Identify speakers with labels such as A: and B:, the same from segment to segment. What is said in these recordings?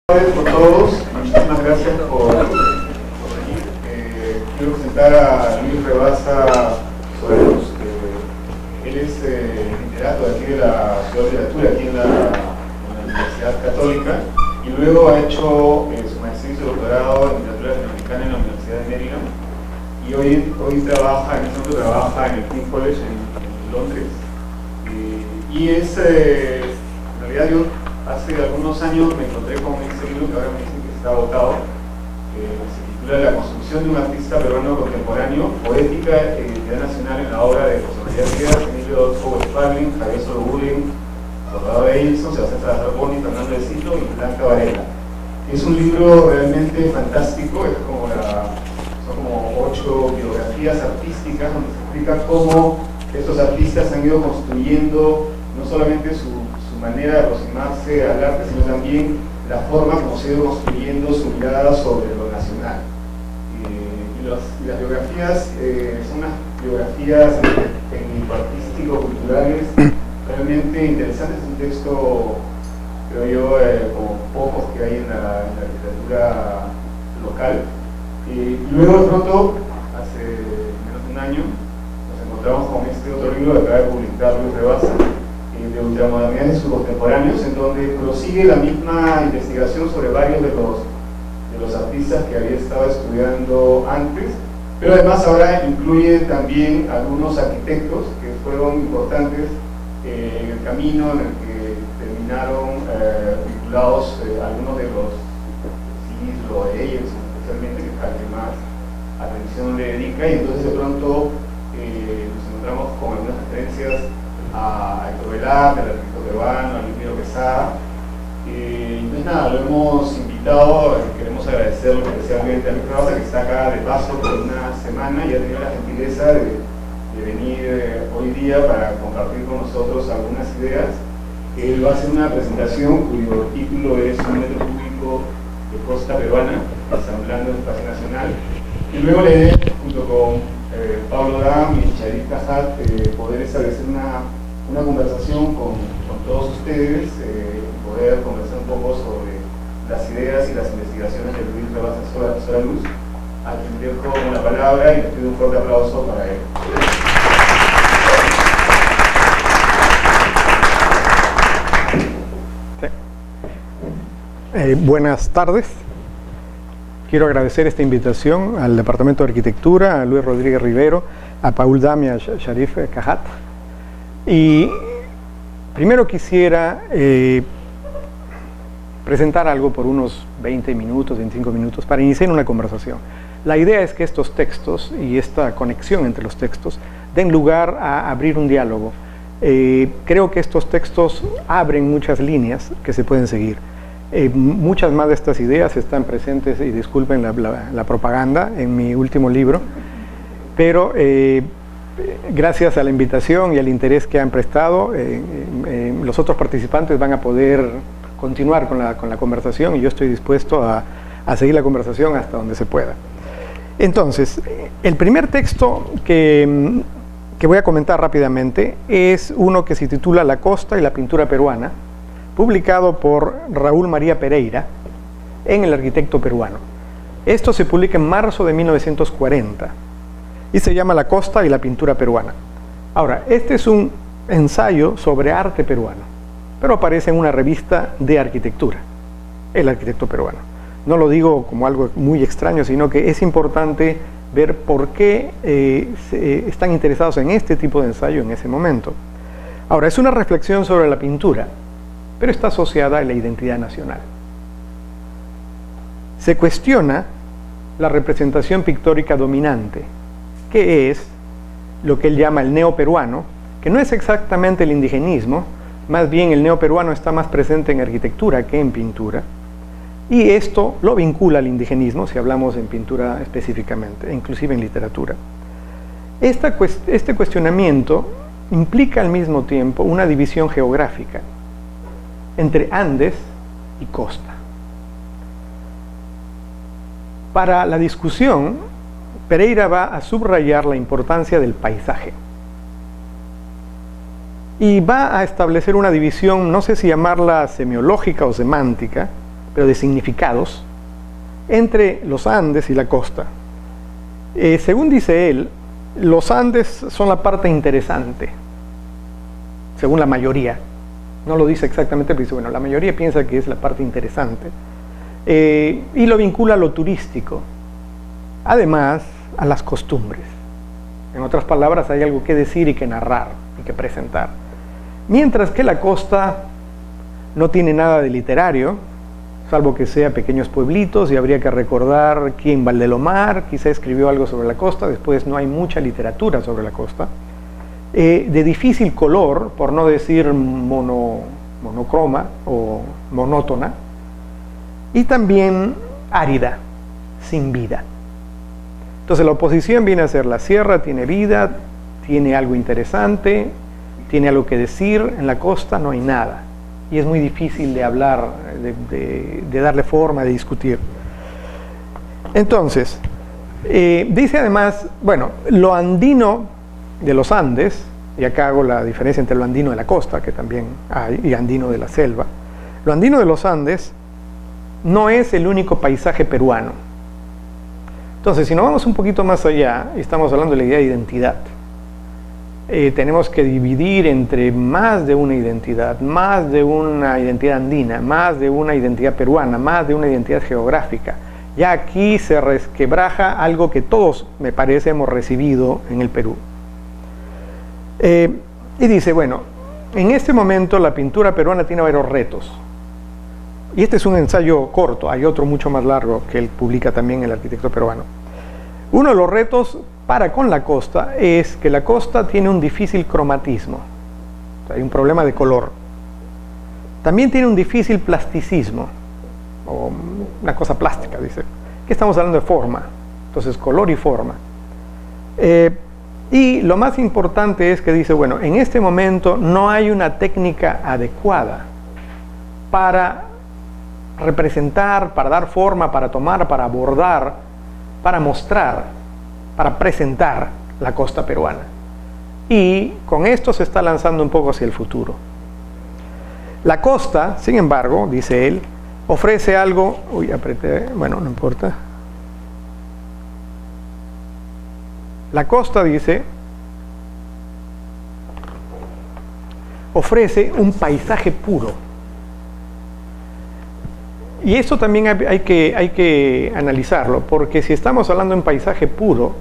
A: Por todos, muchísimas gracias por venir. Quiero presentar a Luis Rebasa Soraluce. Él es literato de aquí de la Ciudad de Literatura, aquí en la Universidad Católica, y luego ha hecho su maestría y su doctorado en literatura latinoamericana en la Universidad de Maryland, y hoy trabaja, en ese momento trabaja en el King's College en Londres. Y es, en realidad yo hace algunos años me encontré con este libro que ahora me dicen que está agotado, se titula La construcción de un artista peruano contemporáneo, poética e identidad nacional en la obra de José María Rivas, Emilio Adolfo Westphalen, Javier Soroguren, Salvador Edison, Sebastián Salazar Boni, Fernando de Sito y Blanca Varela. Es un libro realmente fantástico, es como son como 8 biografías artísticas donde se explica cómo estos artistas han ido construyendo no solamente su manera de aproximarse al arte, sino también la forma como se ha ido construyendo su mirada sobre lo nacional. Y las biografías son unas biografías técnico-artístico-culturales realmente interesantes. Es un texto, creo yo, como pocos que hay en la literatura local. Y luego de pronto, hace menos de un año, nos encontramos con este otro libro que acaba de publicar Luis Rebasa, de ultramodernidad y sus contemporáneos, en donde prosigue la misma investigación sobre varios de los artistas que había estado estudiando antes, pero además ahora incluye también algunos arquitectos que fueron importantes en el camino en el que terminaron vinculados algunos de los Cislo, de ellos especialmente, que es al que más atención le dedica, y entonces de pronto nos encontramos con algunas referencias a Héctor Velarde, al arquitecto peruano, a Luis Miro Quesada. Entonces nada, lo hemos invitado, queremos agradecerle especialmente a Luis Rebasa, que está acá de paso por una semana y ha tenido la gentileza de venir hoy día para compartir con nosotros algunas ideas. Él va a hacer una presentación cuyo título es Un metro cúbico de costa peruana, ensamblando el espacio nacional, y luego la idea, junto con Pablo Dam y Sharif Cajat, poder establecer una conversación con todos ustedes, poder conversar un poco sobre las ideas y las investigaciones de Luis Rebasa Soraluce, a quien dejo la palabra y les pido un fuerte aplauso para él.
B: Buenas tardes. Quiero agradecer esta invitación al Departamento de Arquitectura, a Luis Rodríguez Rivero, a Paul Dam y a Sharif Cajat. Y primero quisiera presentar algo por unos 20 minutos, 25 minutos, para iniciar una conversación. La idea es que estos textos y esta conexión entre los textos den lugar a abrir un diálogo. Creo que estos textos abren muchas líneas que se pueden seguir. Muchas más de estas ideas están presentes, y disculpen la propaganda, en mi último libro, pero gracias a la invitación y al interés que han prestado, los otros participantes van a poder continuar con la conversación, y yo estoy dispuesto a seguir la conversación hasta donde se pueda. Entonces, el primer texto que voy a comentar rápidamente es uno que se titula La costa y la pintura peruana, publicado por Raúl María Pereira en El Arquitecto Peruano. Esto se publica en marzo de 1940 y se llama La costa y la pintura peruana. Ahora, este es un ensayo sobre arte peruano, pero aparece en una revista de arquitectura, El Arquitecto Peruano. No lo digo como algo muy extraño, sino que es importante ver por qué están interesados en este tipo de ensayo en ese momento. Ahora, es una reflexión sobre la pintura, pero está asociada a la identidad nacional. Se cuestiona la representación pictórica dominante, que es lo que él llama el neoperuano, que no es exactamente el indigenismo, más bien el neoperuano está más presente en arquitectura que en pintura, y esto lo vincula al indigenismo, si hablamos en pintura específicamente, inclusive en literatura. Este cuestionamiento implica al mismo tiempo una división geográfica entre Andes y costa. Para la discusión, Pereira va a subrayar la importancia del paisaje y va a establecer una división, no sé si llamarla semiológica o semántica, pero de significados, entre los Andes y la costa. Según dice él, los Andes son la parte interesante, según la mayoría. No lo dice exactamente, pero dice, bueno, la mayoría piensa que es la parte interesante. Y lo vincula a lo turístico, además a las costumbres. En otras palabras, hay algo que decir y que narrar y que presentar. Mientras que la costa no tiene nada de literario, salvo que sea pequeños pueblitos, y habría que recordar quién Valdelomar quizá escribió algo sobre la costa. Después no hay mucha literatura sobre la costa. De difícil color, por no decir monocroma o monótona, y también árida, sin vida. Entonces la oposición viene a ser: la sierra tiene vida, tiene algo interesante, tiene algo que decir. En la costa no hay nada, y es muy difícil de hablar, de darle forma, de discutir. Entonces, dice además, bueno, lo andino de los Andes, y acá hago la diferencia entre lo andino de la costa, que también hay, y andino de la selva. Lo andino de los Andes no es el único paisaje peruano. Entonces, si nos vamos un poquito más allá, y estamos hablando de la idea de identidad, tenemos que dividir entre más de una identidad andina, más de una identidad peruana, más de una identidad geográfica. Ya aquí se resquebraja algo que todos, me parece, hemos recibido en el Perú. Y dice, bueno, en este momento la pintura peruana tiene varios retos. Y este es un ensayo corto, hay otro mucho más largo que él publica también, El arquitecto peruano. Uno de los retos para con la costa es que la costa tiene un difícil cromatismo, o sea, hay un problema de color. También tiene un difícil plasticismo, o una cosa plástica, dice, que estamos hablando de forma, entonces color y forma. Y lo más importante es que dice, bueno, en este momento no hay una técnica adecuada para representar, para dar forma, para tomar, para abordar, para mostrar, para presentar la costa peruana. Y con esto se está lanzando un poco hacia el futuro. La costa, sin embargo, dice él, ofrece algo... Uy, apreté, bueno, no importa. La costa, dice, ofrece un paisaje puro. Y eso también hay que analizarlo, porque si estamos hablando de un paisaje puro,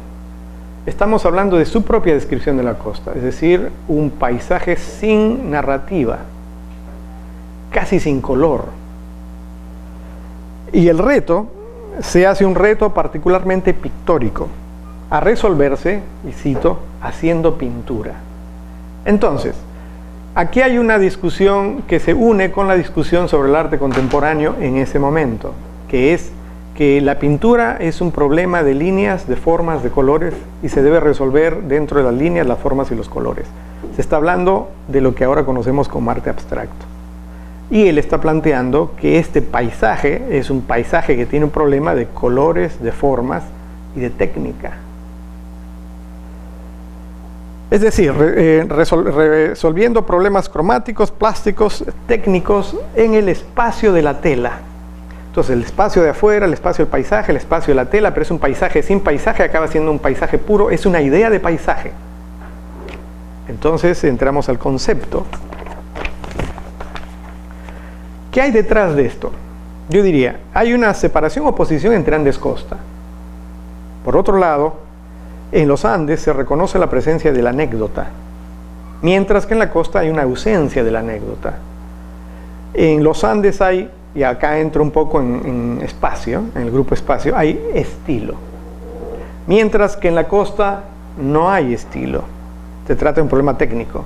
B: estamos hablando de su propia descripción de la costa, es decir, un paisaje sin narrativa, casi sin color. Y el reto se hace un reto particularmente pictórico, a resolverse, y cito, haciendo pintura. Entonces, aquí hay una discusión que se une con la discusión sobre el arte contemporáneo en ese momento, que es que la pintura es un problema de líneas, de formas, de colores, y se debe resolver dentro de las líneas, las formas y los colores. Se está hablando de lo que ahora conocemos como arte abstracto. Y él está planteando que este paisaje es un paisaje que tiene un problema de colores, de formas y de técnica. Es decir, resolviendo problemas cromáticos, plásticos, técnicos en el espacio de la tela. Entonces, el espacio de afuera, el espacio del paisaje, el espacio de la tela, pero es un paisaje sin paisaje, acaba siendo un paisaje puro, es una idea de paisaje. Entonces, entramos al concepto. ¿Qué hay detrás de esto? Yo diría, hay una separación o oposición entre Andes y costa. Por otro lado, en los Andes se reconoce la presencia de la anécdota, mientras que en la costa hay una ausencia de la anécdota. En los Andes hay, y acá entro un poco en espacio, en el grupo espacio, hay estilo, mientras que en la costa no hay estilo, se trata de un problema técnico.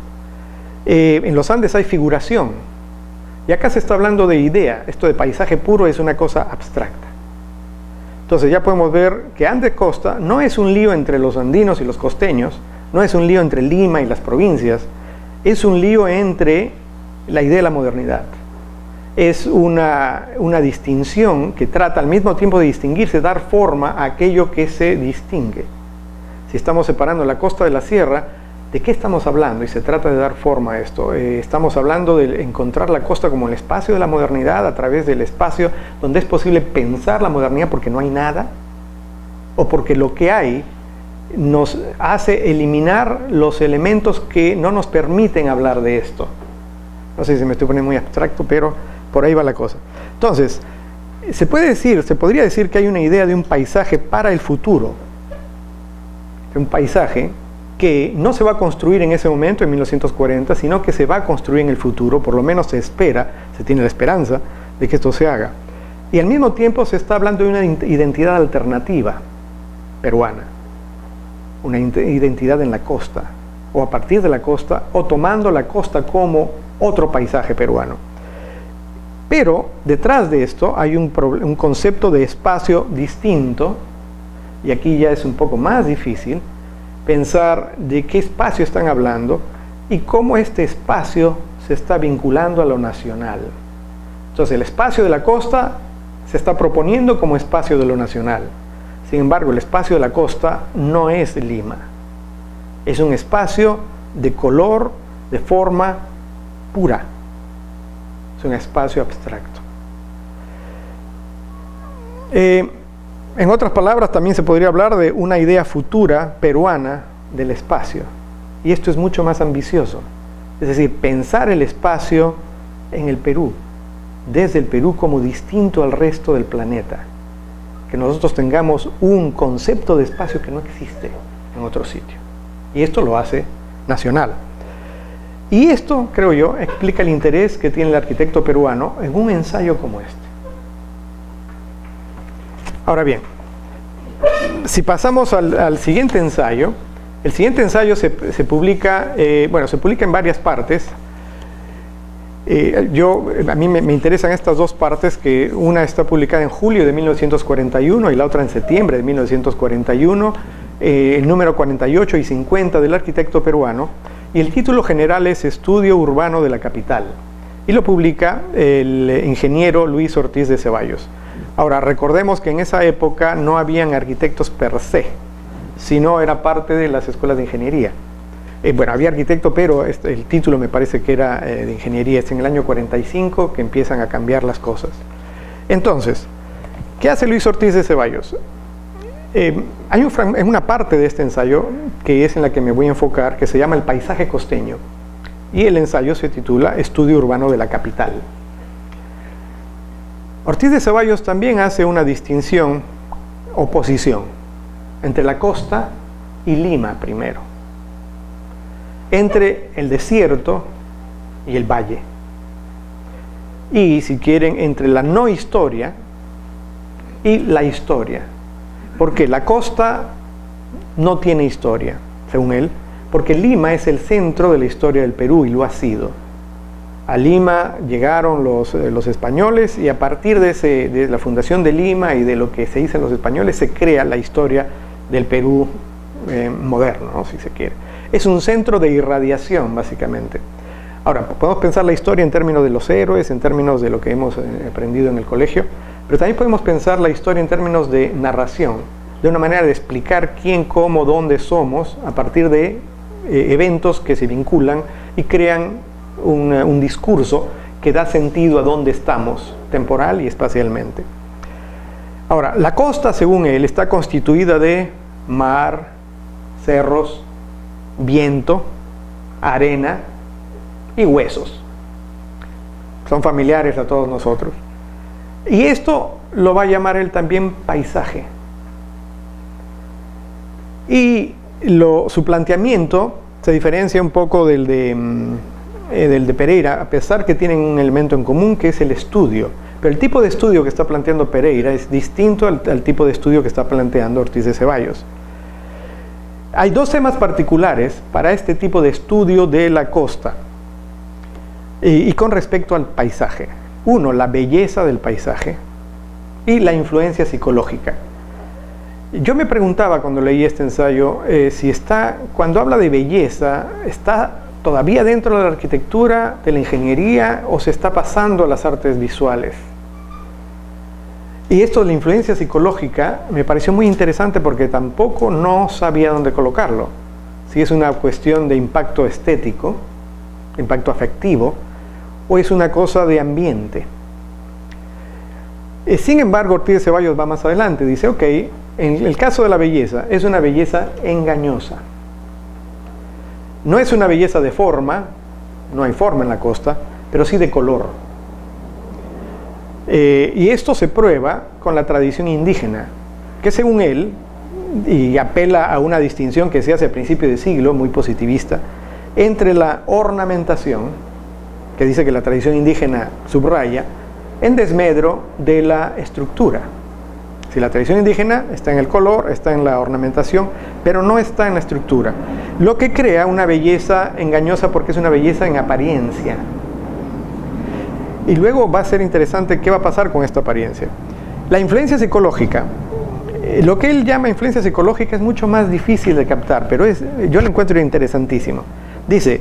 B: En los Andes hay figuración, y acá se está hablando de idea, esto de paisaje puro es una cosa abstracta. Entonces ya podemos ver que Andes-Costa no es un lío entre los andinos y los costeños, no es un lío entre Lima y las provincias, es un lío entre la idea de la modernidad. Es una distinción que trata al mismo tiempo de distinguirse, dar forma a aquello que se distingue. Si estamos separando la costa de la sierra, ¿De qué estamos hablando? Y se trata de dar forma a esto. Estamos hablando de encontrar la costa como el espacio de la modernidad, a través del espacio donde es posible pensar la modernidad porque no hay nada, o porque lo que hay nos hace eliminar los elementos que no nos permiten hablar de esto. No sé si me estoy poniendo muy abstracto, pero por ahí va la cosa. Entonces, se podría decir que hay una idea de un paisaje para el futuro, de un paisaje que no se va a construir en ese momento, en 1940, sino que se va a construir en el futuro. Por lo menos se tiene la esperanza de que esto se haga. Y al mismo tiempo se está hablando de una identidad alternativa peruana, una identidad en la costa, o a partir de la costa, o tomando la costa como otro paisaje peruano. Pero detrás de esto hay un concepto de espacio distinto, y aquí ya es un poco más difícil pensar de qué espacio están hablando y cómo este espacio se está vinculando a lo nacional. Entonces, el espacio de la costa se está proponiendo como espacio de lo nacional. Sin embargo, el espacio de la costa no es Lima. Es un espacio de color, de forma pura. Es un espacio abstracto. En otras palabras, también se podría hablar de una idea futura peruana del espacio. Y esto es mucho más ambicioso. Es decir, pensar el espacio en el Perú, desde el Perú como distinto al resto del planeta. Que nosotros tengamos un concepto de espacio que no existe en otro sitio. Y esto lo hace nacional. Y esto, creo yo, explica el interés que tiene el arquitecto peruano en un ensayo como este. Ahora bien, si pasamos al siguiente ensayo, el siguiente ensayo se publica en varias partes. A mí me interesan estas dos partes, que una está publicada en julio de 1941 y la otra en septiembre de 1941, el número 48 y 50 del arquitecto peruano, y el título general es Estudio Urbano de la Capital, y lo publica el ingeniero Luis Ortiz de Ceballos. Ahora, recordemos que en esa época no habían arquitectos per se, sino era parte de las escuelas de ingeniería. Había arquitecto, pero el título me parece que era de ingeniería. Es en el año 45 que empiezan a cambiar las cosas. Entonces, ¿qué hace Luis Ortiz de Ceballos? Hay una parte de este ensayo que es en la que me voy a enfocar, que se llama El paisaje costeño. Y el ensayo se titula Estudio Urbano de la Capital. Ortiz de Ceballos también hace una distinción, oposición, entre la costa y Lima primero, entre el desierto y el valle, y si quieren, entre la no historia y la historia, porque la costa no tiene historia, según él, porque Lima es el centro de la historia del Perú y lo ha sido. A Lima llegaron los españoles, y a partir de la fundación de Lima y de lo que se hizo en los españoles se crea la historia del Perú moderno, ¿no? Si se quiere. Es un centro de irradiación, básicamente. Ahora, podemos pensar la historia en términos de los héroes, en términos de lo que hemos aprendido en el colegio, pero también podemos pensar la historia en términos de narración, de una manera de explicar quién, cómo, dónde somos, a partir de eventos que se vinculan y crean un discurso que da sentido a dónde estamos, temporal y espacialmente. Ahora, la costa, según él, está constituida de mar, cerros, viento, arena y huesos. Son familiares a todos nosotros. Y esto lo va a llamar él también paisaje. Y su planteamiento se diferencia un poco del de Pereira, a pesar que tienen un elemento en común, que es el estudio. Pero el tipo de estudio que está planteando Pereira es distinto al tipo de estudio que está planteando Ortiz de Ceballos. Hay dos temas particulares para este tipo de estudio de la costa y con respecto al paisaje. Uno, la belleza del paisaje, y la influencia psicológica. Yo me preguntaba cuando leí este ensayo si cuando habla de belleza, está todavía dentro de la arquitectura, de la ingeniería, o se está pasando a las artes visuales. Y esto de la influencia psicológica me pareció muy interesante porque tampoco no sabía dónde colocarlo. si es una cuestión de impacto estético, impacto afectivo, o es una cosa de ambiente. Sin embargo, Ortiz de Ceballos va más adelante, dice, ok, en el caso de la belleza, es una belleza engañosa. No es una belleza de forma, no hay forma en la costa, pero sí de color. Y esto se prueba con la tradición indígena, que según él, y apela a una distinción que se hace a principios de siglo, muy positivista, entre la ornamentación, que dice que la tradición indígena subraya, en desmedro de la estructura. Si la tradición indígena está en el color, está en la ornamentación, pero no está en la estructura. Lo que crea una belleza engañosa porque es una belleza en apariencia. Y luego va a ser interesante qué va a pasar con esta apariencia. La influencia psicológica. Lo que él llama influencia psicológica es mucho más difícil de captar, pero yo lo encuentro interesantísimo. Dice,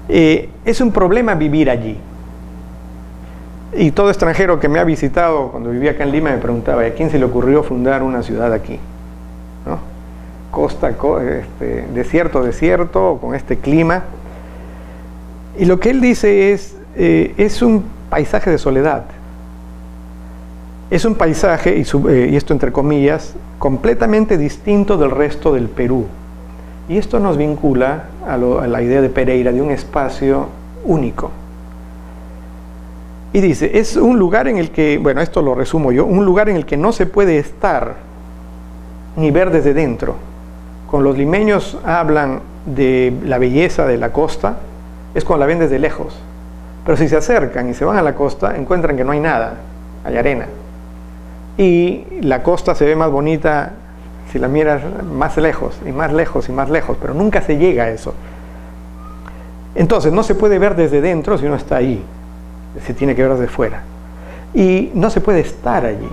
B: es un problema vivir allí. Y todo extranjero que me ha visitado cuando vivía acá en Lima me preguntaba, ¿a quién se le ocurrió fundar una ciudad aquí? ¿No? Costa, desierto, con este clima. Y lo que él dice es un paisaje de soledad. Es un paisaje, y esto entre comillas, completamente distinto del resto del Perú. Y esto nos vincula a la idea de Pereira, de un espacio único. Y dice, es un lugar en el que, bueno, esto lo resumo yo, un lugar en el que no se puede estar ni ver desde dentro. Cuando los limeños hablan de la belleza de la costa, es cuando la ven desde lejos. Pero si se acercan y se van a la costa, encuentran que no hay nada, hay arena. Y la costa se ve más bonita si la miras más lejos, y más lejos, y más lejos, pero nunca se llega a eso. Entonces, no se puede ver desde dentro si uno está ahí. Se tiene que ver desde fuera. Y no se puede estar allí.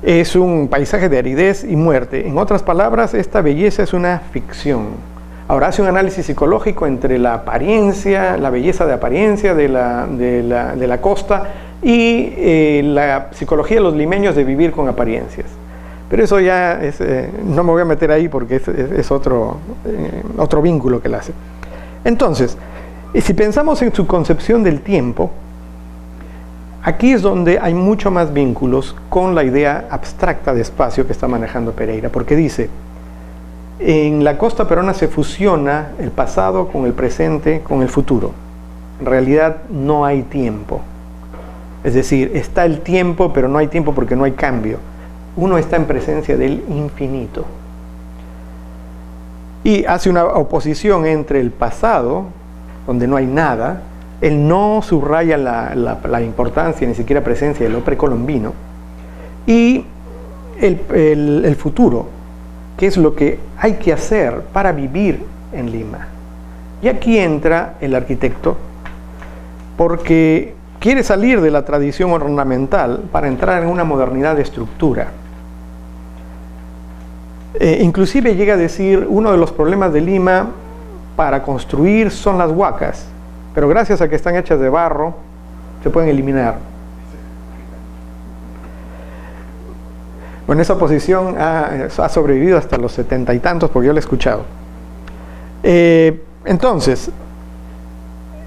B: Es un paisaje de aridez y muerte. En otras palabras, esta belleza es una ficción. Ahora hace un análisis psicológico entre la apariencia, la belleza de apariencia de la costa y la psicología de los limeños de vivir con apariencias. Pero eso ya no me voy a meter ahí porque es otro vínculo que él hace. Entonces, si pensamos en su concepción del tiempo, aquí es donde hay mucho más vínculos con la idea abstracta de espacio que está manejando Pereira, porque dice, en la costa peruana se fusiona el pasado con el presente, con el futuro. En realidad no hay tiempo. Es decir, está el tiempo, pero no hay tiempo porque no hay cambio. Uno está en presencia del infinito. Y hace una oposición entre el pasado, donde no hay nada, él no subraya la importancia, ni siquiera presencia de lo precolombino, y el futuro, que es lo que hay que hacer para vivir en Lima. Y aquí entra el arquitecto, porque quiere salir de la tradición ornamental para entrar en una modernidad de estructura. Inclusive llega a decir, uno de los problemas de Lima para construir son las huacas, pero gracias a que están hechas de barro, se pueden eliminar. Bueno, esa posición ha sobrevivido hasta los 70 y tantos, porque yo la he escuchado. Entonces,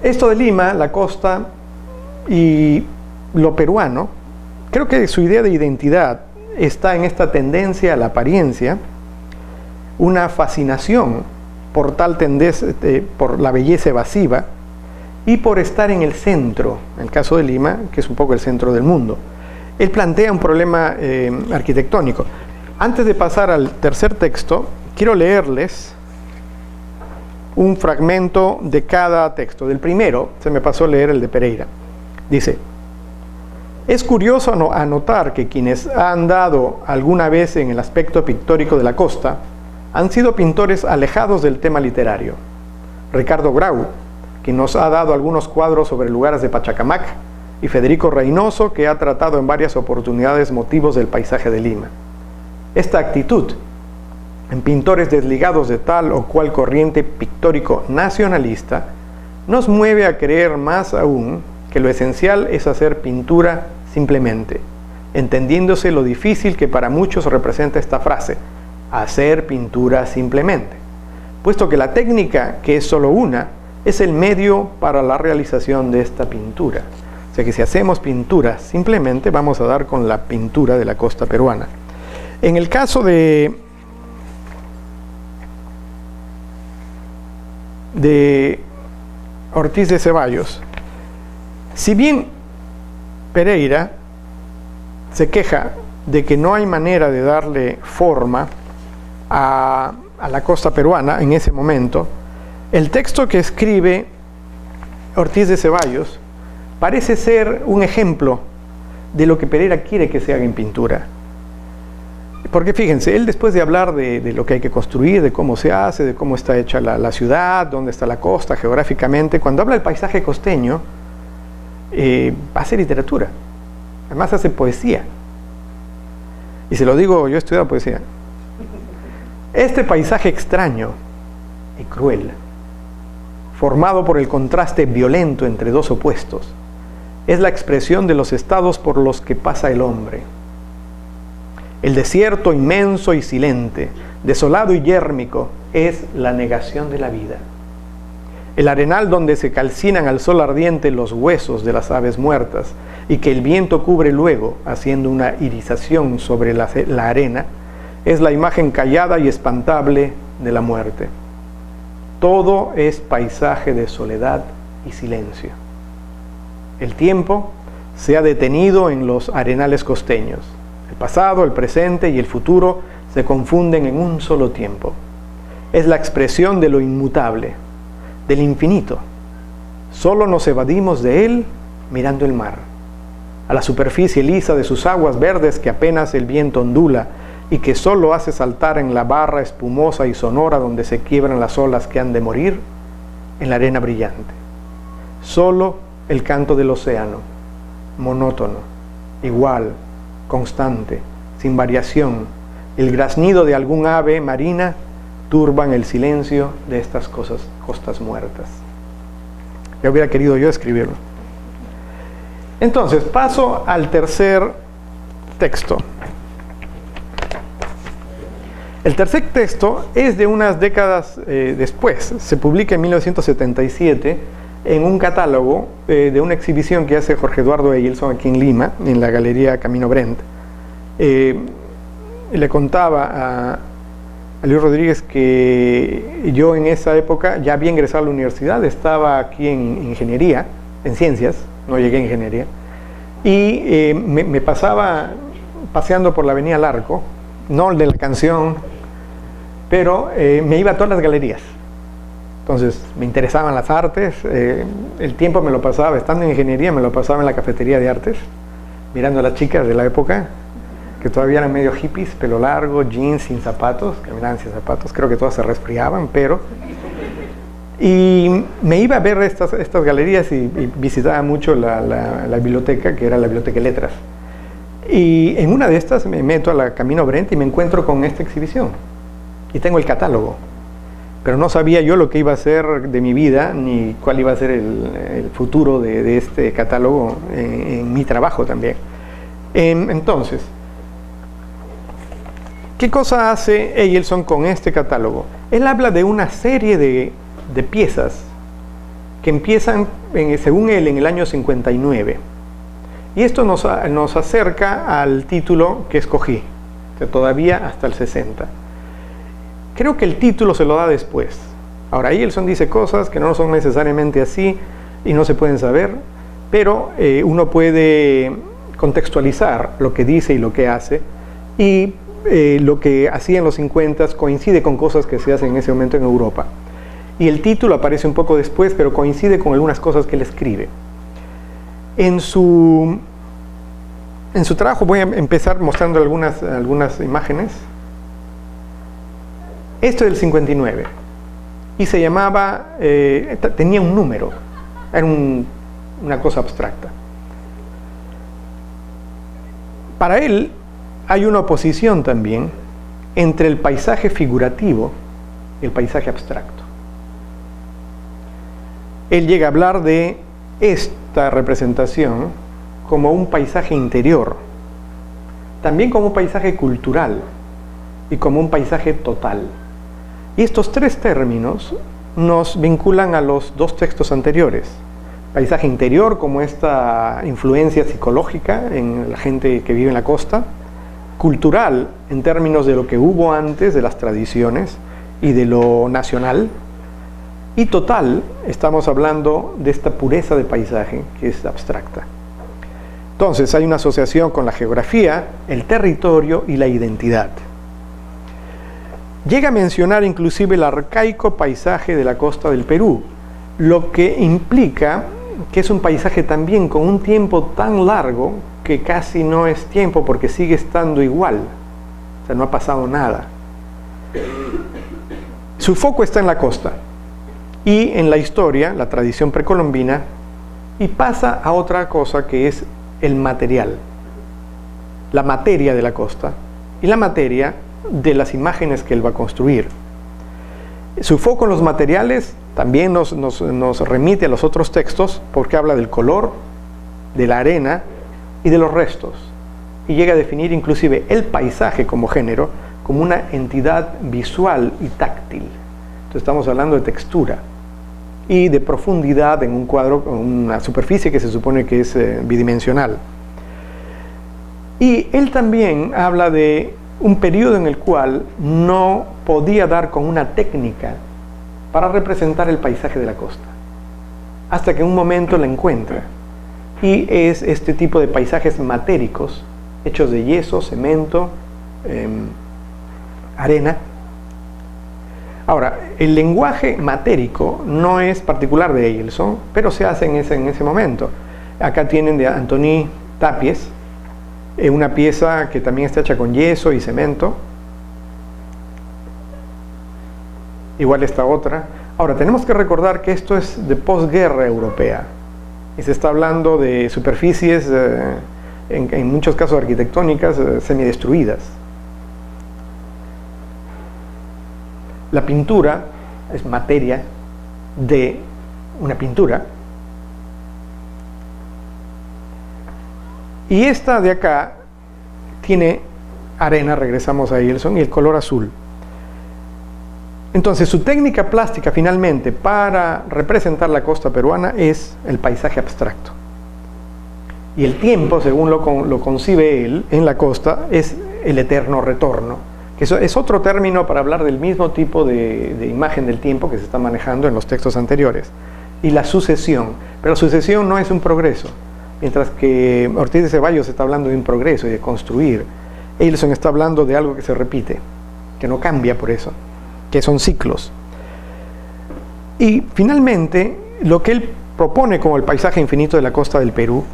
B: esto de Lima, la costa y lo peruano, creo que su idea de identidad está en esta tendencia a la apariencia, una fascinación por tal tendencia, por la belleza evasiva y por estar en el centro, en el caso de Lima, que es un poco el centro del mundo. Él plantea un problema arquitectónico. Antes de pasar al tercer texto, quiero leerles un fragmento de cada texto. Del primero, se me pasó a leer el de Pereira. Dice, es curioso anotar que quienes han dado alguna vez en el aspecto pictórico de la costa han sido pintores alejados del tema literario. Ricardo Grau, quien nos ha dado algunos cuadros sobre lugares de Pachacamac, y Federico Reynoso, que ha tratado en varias oportunidades motivos del paisaje de Lima. Esta actitud, en pintores desligados de tal o cual corriente pictórico nacionalista, nos mueve a creer más aún que lo esencial es hacer pintura simplemente, entendiéndose lo difícil que para muchos representa esta frase, hacer pintura simplemente. puesto que la técnica, que es solo una, es el medio para la realización de esta pintura. O sea que si hacemos pintura, simplemente vamos a dar con la pintura de la costa peruana. En el caso de Ortiz de Ceballos, si bien Pereira se queja de que no hay manera de darle forma a la costa peruana en ese momento, el texto que escribe Ortiz de Ceballos parece ser un ejemplo de lo que Pereira quiere que se haga en pintura. Porque fíjense, él después de hablar de lo que hay que construir, de cómo se hace, de cómo está hecha la ciudad, dónde está la costa geográficamente, cuando habla del paisaje costeño, hace literatura, además hace poesía. Y se lo digo, yo he estudiado poesía. Este paisaje extraño y cruel, formado por el contraste violento entre dos opuestos, es la expresión de los estados por los que pasa el hombre. El desierto inmenso y silente, desolado y yérmico, es la negación de la vida. El arenal donde se calcinan al sol ardiente los huesos de las aves muertas y que el viento cubre luego, haciendo una irisación sobre la arena, es la imagen callada y espantable de la muerte. Todo es paisaje de soledad y silencio. El tiempo se ha detenido en los arenales costeños. El pasado, el presente y el futuro se confunden en un solo tiempo. Es la expresión de lo inmutable, del infinito. Solo nos evadimos de él mirando el mar, a la superficie lisa de sus aguas verdes que apenas el viento ondula y que solo hace saltar en la barra espumosa y sonora donde se quiebran las olas que han de morir en la arena brillante. Solo el canto del océano, monótono, igual, constante, sin variación, el graznido de algún ave marina turban el silencio de estas costas muertas. Ya hubiera querido yo escribirlo. Entonces, paso al tercer texto. El tercer texto es de unas décadas después. Se publica en 1977 en un catálogo de una exhibición que hace Jorge Eduardo Eyilson aquí en Lima, en la Galería Camino Brent. Le contaba a Luis Rodríguez que yo en esa época ya había ingresado a la universidad, estaba aquí en ingeniería, en ciencias, no llegué a ingeniería, y me pasaba paseando por la avenida Larco, no el de la canción, pero me iba a todas las galerías. Entonces me interesaban las artes, el tiempo me lo pasaba, estando en ingeniería, me lo pasaba en la cafetería de artes, mirando a las chicas de la época, que todavía eran medio hippies, pelo largo, jeans, sin zapatos, caminaban sin zapatos, creo que todas se resfriaban, pero... Y me iba a ver estas galerías y visitaba mucho la biblioteca, que era la Biblioteca de Letras. Y en una de estas me meto a la Camino Brent y me encuentro con esta exhibición. Y tengo el catálogo. Pero no sabía yo lo que iba a ser de mi vida, ni cuál iba a ser el futuro de este catálogo en mi trabajo también. Entonces, ¿qué cosa hace Eyilson con este catálogo? Él habla de una serie de piezas que empiezan, según él, en el año 59. Y esto nos acerca al título que escogí, que todavía hasta el 60. Creo que el título se lo da después. Ahora, Eyilson dice cosas que no son necesariamente así y no se pueden saber, pero uno puede contextualizar lo que dice y lo que hace, y lo que hacía en los 50 coincide con cosas que se hacen en ese momento en Europa. Y el título aparece un poco después, pero coincide con algunas cosas que él escribe. En su trabajo voy a empezar mostrando algunas imágenes. Esto es del 59 y se llamaba, tenía un número, era una cosa abstracta. Para él hay una oposición también entre el paisaje figurativo y el paisaje abstracto. Él llega a hablar de esta representación como un paisaje interior, también como un paisaje cultural y como un paisaje total. Y estos tres términos nos vinculan a los dos textos anteriores. Paisaje interior, como esta influencia psicológica en la gente que vive en la costa. Cultural, en términos de lo que hubo antes, de las tradiciones y de lo nacional. Y total, estamos hablando de esta pureza de paisaje que es abstracta. Entonces hay una asociación con la geografía, el territorio y la identidad. Llega a mencionar inclusive el arcaico paisaje de la costa del Perú, lo que implica que es un paisaje también con un tiempo tan largo que casi no es tiempo porque sigue estando igual, o sea, no ha pasado nada. Su foco está en la costa y en la historia, la tradición precolombina, y pasa a otra cosa que es el material, la materia de la costa y la materia de las imágenes que él va a construir. Su foco en los materiales también nos remite a los otros textos porque habla del color, de la arena y de los restos, y llega a definir inclusive el paisaje como género como una entidad visual y táctil. Entonces estamos hablando de textura y de profundidad en un cuadro, una superficie que se supone que es bidimensional. Y él también habla de un periodo en el cual no podía dar con una técnica para representar el paisaje de la costa, hasta que en un momento la encuentra, y es este tipo de paisajes matéricos, hechos de yeso, cemento, arena. Ahora, el lenguaje matérico no es particular de Eyelson, pero se hace en ese momento. Acá tienen de Antoni Tapies, una pieza que también está hecha con yeso y cemento. Igual esta otra. Ahora, tenemos que recordar que esto es de posguerra europea. Y se está hablando de superficies, en muchos casos arquitectónicas, semidestruidas. La pintura es materia de una pintura. Y esta de acá tiene arena, regresamos a Eyelson, y el color azul. Entonces su técnica plástica finalmente para representar la costa peruana es el paisaje abstracto. Y el tiempo, según lo concibe él en la costa, es el eterno retorno. Que eso es otro término para hablar del mismo tipo de imagen del tiempo que se está manejando en los textos anteriores. Y la sucesión. Pero la sucesión no es un progreso. Mientras que Ortiz de Ceballos está hablando de un progreso y de construir, Eyelson está hablando de algo que se repite, que no cambia por eso, que son ciclos. Y finalmente, lo que él propone como el paisaje infinito de la costa del Perú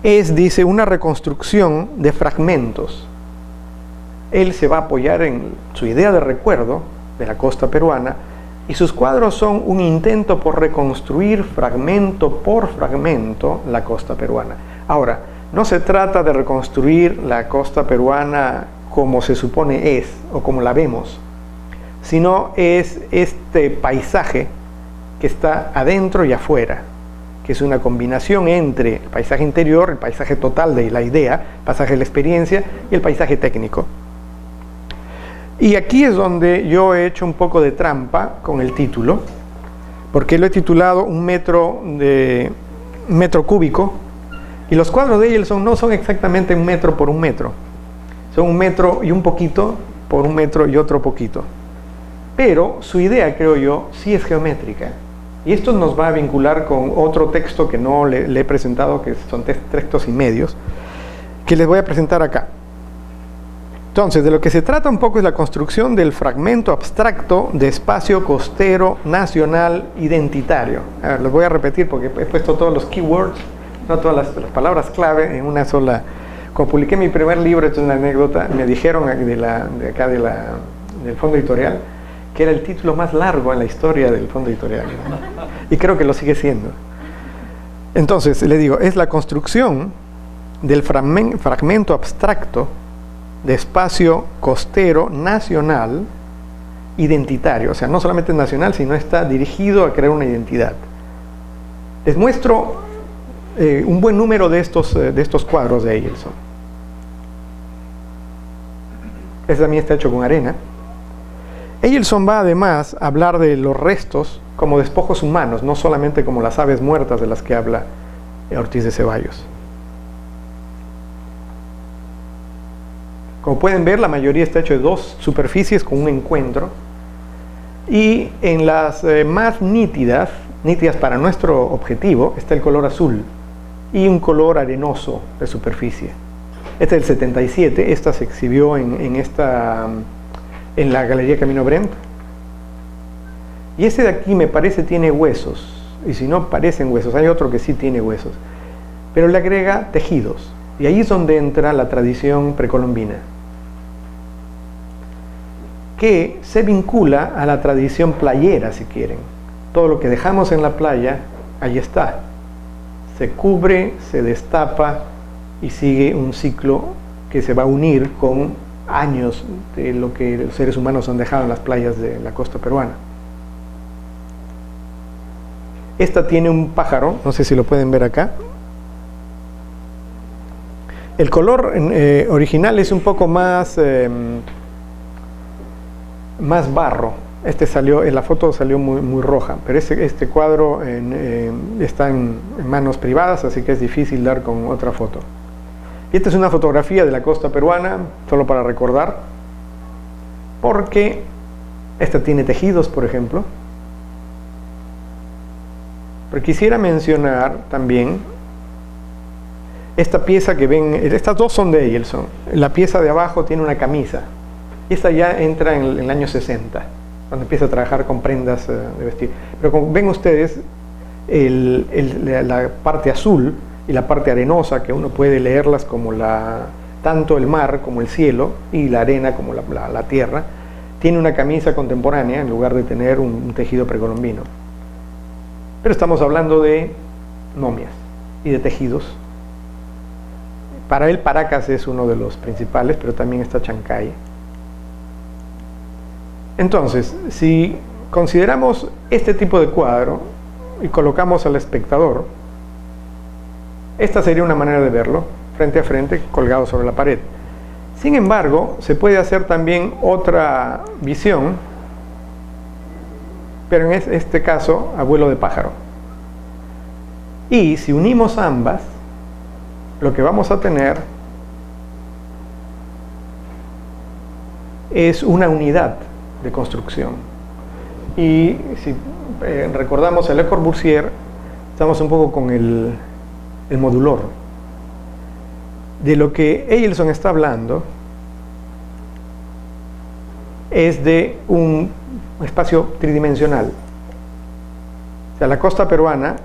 B: es, dice, una reconstrucción de fragmentos. Él se va a apoyar en su idea de recuerdo de la costa peruana, y sus cuadros son un intento por reconstruir fragmento por fragmento la costa peruana. Ahora, no se trata de reconstruir la costa peruana como se supone es, o como la vemos, sino es este paisaje que está adentro y afuera, que es una combinación entre el paisaje interior, el paisaje total de la idea, el paisaje de la experiencia y el paisaje técnico. Y aquí es donde yo he hecho un poco de trampa con el título, porque lo he titulado un metro cúbico, y los cuadros de Eyelson no son exactamente un metro por un metro, son un metro y un poquito por un metro y otro poquito. Pero su idea, creo yo, sí es geométrica. Y esto nos va a vincular con otro texto que no le he presentado, que son textos y medios, que les voy a presentar acá. Entonces, de lo que se trata un poco es la construcción del fragmento abstracto de espacio costero nacional identitario. A ver, les voy a repetir porque he puesto todos los keywords, no todas las palabras clave en una sola. Cuando publiqué mi primer libro, esto es una anécdota, me dijeron del Fondo Editorial que era el título más largo en la historia del Fondo Editorial. Y creo que lo sigue siendo. Entonces, le digo, es la construcción del fragmento abstracto de espacio costero nacional identitario, o sea, no solamente nacional, sino está dirigido a crear una identidad. Les muestro un buen número de estos cuadros de Eyelson. Este también está hecho con arena. Eyelson va además a hablar de los restos como despojos humanos, no solamente como las aves muertas de las que habla Ortiz de Ceballos. Como pueden ver, la mayoría está hecho de dos superficies con un encuentro, y en las más nítidas para nuestro objetivo, está el color azul y un color arenoso de superficie. Este es el 77, esta se exhibió en la Galería Camino Brent. Y este de aquí me parece tiene huesos, y si no parecen huesos, hay otro que sí tiene huesos, pero le agrega tejidos, y ahí es donde entra la tradición precolombina, que se vincula a la tradición playera, si quieren. Todo lo que dejamos en la playa, ahí está. Se cubre, se destapa y sigue un ciclo que se va a unir con años de lo que los seres humanos han dejado en las playas de la costa peruana. Esta tiene un pájaro, no sé si lo pueden ver acá. El color original es un poco más barro. En la foto salió muy roja, pero este cuadro está en manos privadas, así que es difícil dar con otra foto. Y esta es una fotografía de la costa peruana, solo para recordar, porque esta tiene tejidos, por ejemplo. Pero quisiera mencionar también esta pieza que ven, estas dos son de Eyelson. La pieza de abajo tiene una camisa, y esta ya entra en el año 60, cuando empieza a trabajar con prendas de vestir. Pero como ven ustedes, la parte azul y la parte arenosa, que uno puede leerlas como tanto el mar como el cielo, y la arena como la tierra, tiene una camisa contemporánea en lugar de tener un tejido precolombino. Pero estamos hablando de momias y de tejidos. Para él Paracas es uno de los principales, pero también está Chancay. Entonces, si consideramos este tipo de cuadro y colocamos al espectador, esta sería una manera de verlo, frente a frente, colgado sobre la pared. Sin embargo, se puede hacer también otra visión, pero en este caso a vuelo de pájaro. Y si unimos ambas, lo que vamos a tener es una unidad de construcción. Y si recordamos a Le Corbusier, estamos un poco con el modulor. De lo que Eyelson está hablando es de un espacio tridimensional. O sea, la costa peruana,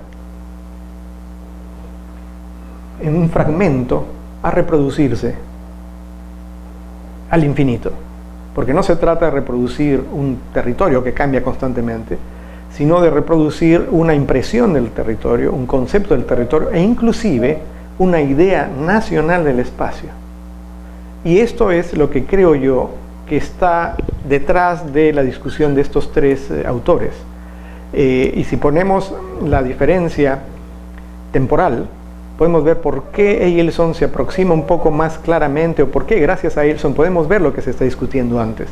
B: en un fragmento, a reproducirse al infinito. Porque no se trata de reproducir un territorio que cambia constantemente, sino de reproducir una impresión del territorio, un concepto del territorio, e inclusive una idea nacional del espacio. Y esto es lo que creo yo que está detrás de la discusión de estos tres autores. Y si ponemos la diferencia temporal, podemos ver por qué Eyelson se aproxima un poco más claramente, o por qué gracias a Eyelson podemos ver lo que se está discutiendo antes,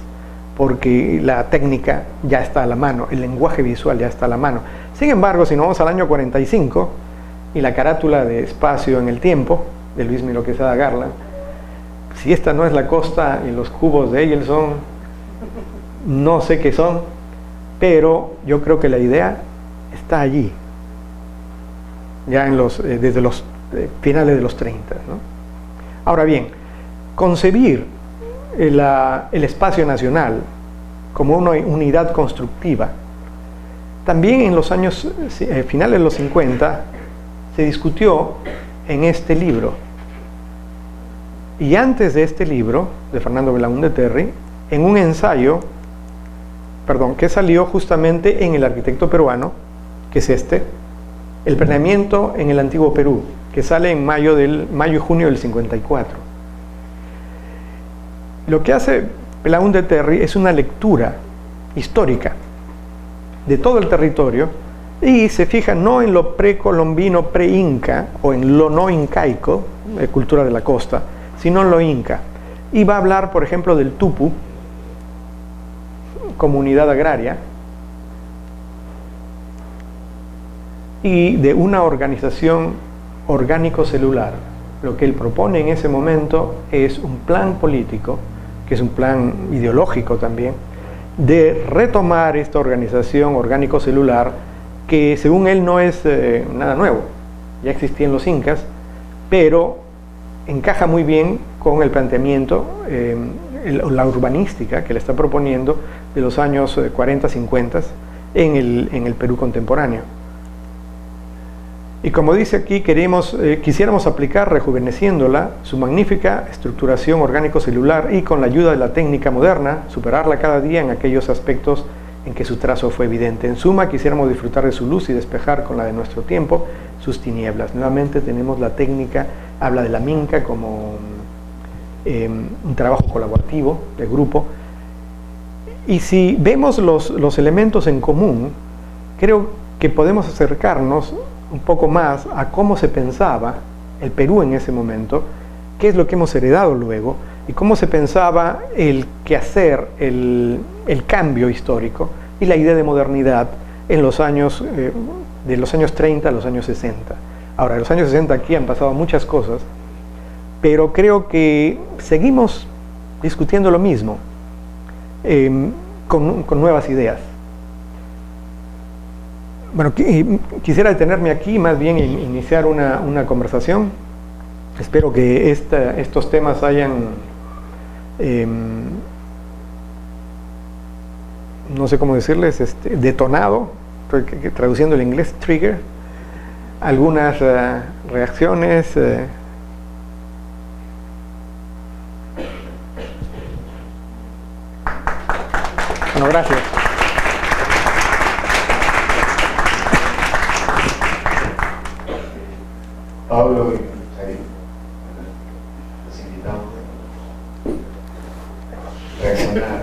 B: porque la técnica ya está a la mano, el lenguaje visual ya está a la mano. Sin embargo, si nos vamos al año 45 y la carátula de Espacio en el Tiempo de Luis Miro Quesada Garland, si esta no es la costa y los cubos de Eyelson, no sé qué son, pero yo creo que la idea está allí, ya desde los finales de los 30, ¿no? Ahora bien, concebir el espacio nacional como una unidad constructiva, también en los años finales de los 50 se discutió en este libro. Y antes de este libro, de Fernando Belaúnde Terry, en un ensayo, que salió justamente en El Arquitecto Peruano, que es El planeamiento en el Antiguo Perú, que sale en mayo y junio del 54. Lo que hace Belaúnde Terry es una lectura histórica de todo el territorio y se fija no en lo precolombino, pre-inca, o en lo no incaico, cultura de la costa, sino en lo inca. Y va a hablar, por ejemplo, del tupu, comunidad agraria y de una organización orgánico-celular. Lo que él propone en ese momento es un plan político, que es un plan ideológico también, de retomar esta organización orgánico-celular que según él no es nada nuevo, ya existía en los incas, pero encaja muy bien con el planteamiento, la urbanística que le está proponiendo de los años 40, 50 en el Perú contemporáneo. Y como dice aquí, quisiéramos aplicar, rejuveneciéndola, su magnífica estructuración orgánico-celular y con la ayuda de la técnica moderna, superarla cada día en aquellos aspectos en que su trazo fue evidente. En suma, quisiéramos disfrutar de su luz y despejar con la de nuestro tiempo sus tinieblas. Nuevamente tenemos la técnica, habla de la minca como un trabajo colaborativo, de grupo. Y si vemos los elementos en común, creo que podemos acercarnos un poco más a cómo se pensaba el Perú en ese momento, qué es lo que hemos heredado luego, y cómo se pensaba el quehacer, el cambio histórico y la idea de modernidad en los años, de los años 30 a los años 60. Ahora, en los años 60 aquí han pasado muchas cosas, pero creo que seguimos discutiendo lo mismo, con nuevas ideas. Bueno, quisiera detenerme aquí, más bien iniciar una conversación. Espero que estos temas hayan, no sé cómo decirles, detonado, traduciendo el inglés, trigger, algunas reacciones. Bueno, gracias.
A: Pablo y Charín, los invitamos a reaccionar.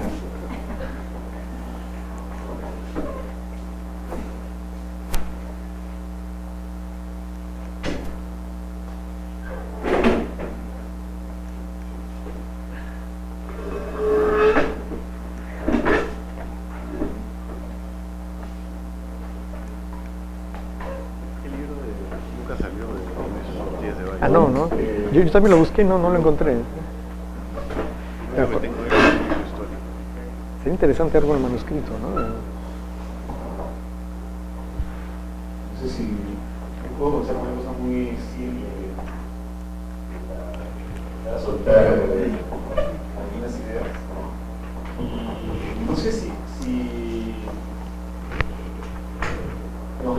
B: Ah, no, ¿no? Yo también lo busqué, no lo encontré. Sería interesante algo en el manuscrito, ¿no?
A: No sé si puedo comenzar con una cosa muy simple para soltar algunas ideas. Y no sé si no,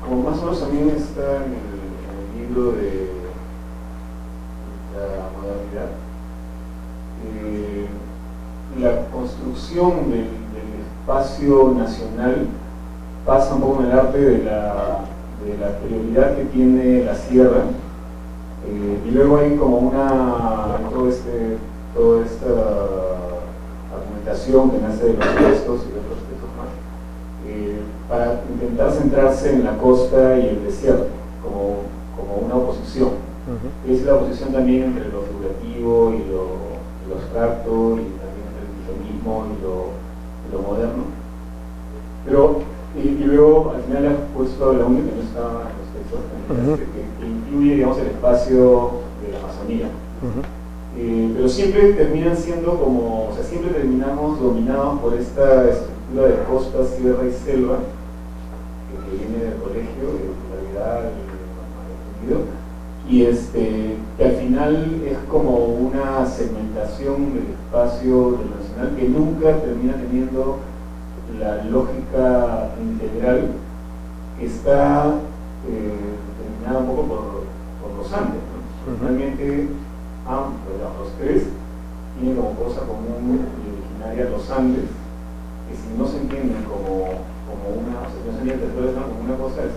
A: como más o menos también está en el libro de la modernidad, la construcción del espacio nacional pasa un poco en el arte de la prioridad que tiene la sierra, y luego hay como toda esta argumentación que nace de los textos y de otros textos más, para intentar centrarse en la costa y el desierto como una oposición. Es la oposición también entre lo figurativo y lo abstracto, y también entre el visionismo y lo moderno. Pero y luego al final has puesto la única que no estaba en los textos, que incluye, digamos, el espacio de la Amazonía. Pero siempre terminan siendo siempre terminamos dominados por esta estructura de costa, sierra y selva que viene del colegio, de titularidad y que al final es como una segmentación del espacio del nacional que nunca termina teniendo la lógica integral que está determinada un poco por los Andes, ¿no? Realmente los tres tienen como cosa común y originaria los Andes, que si no se entienden como una, si no se entienden como una cosa es.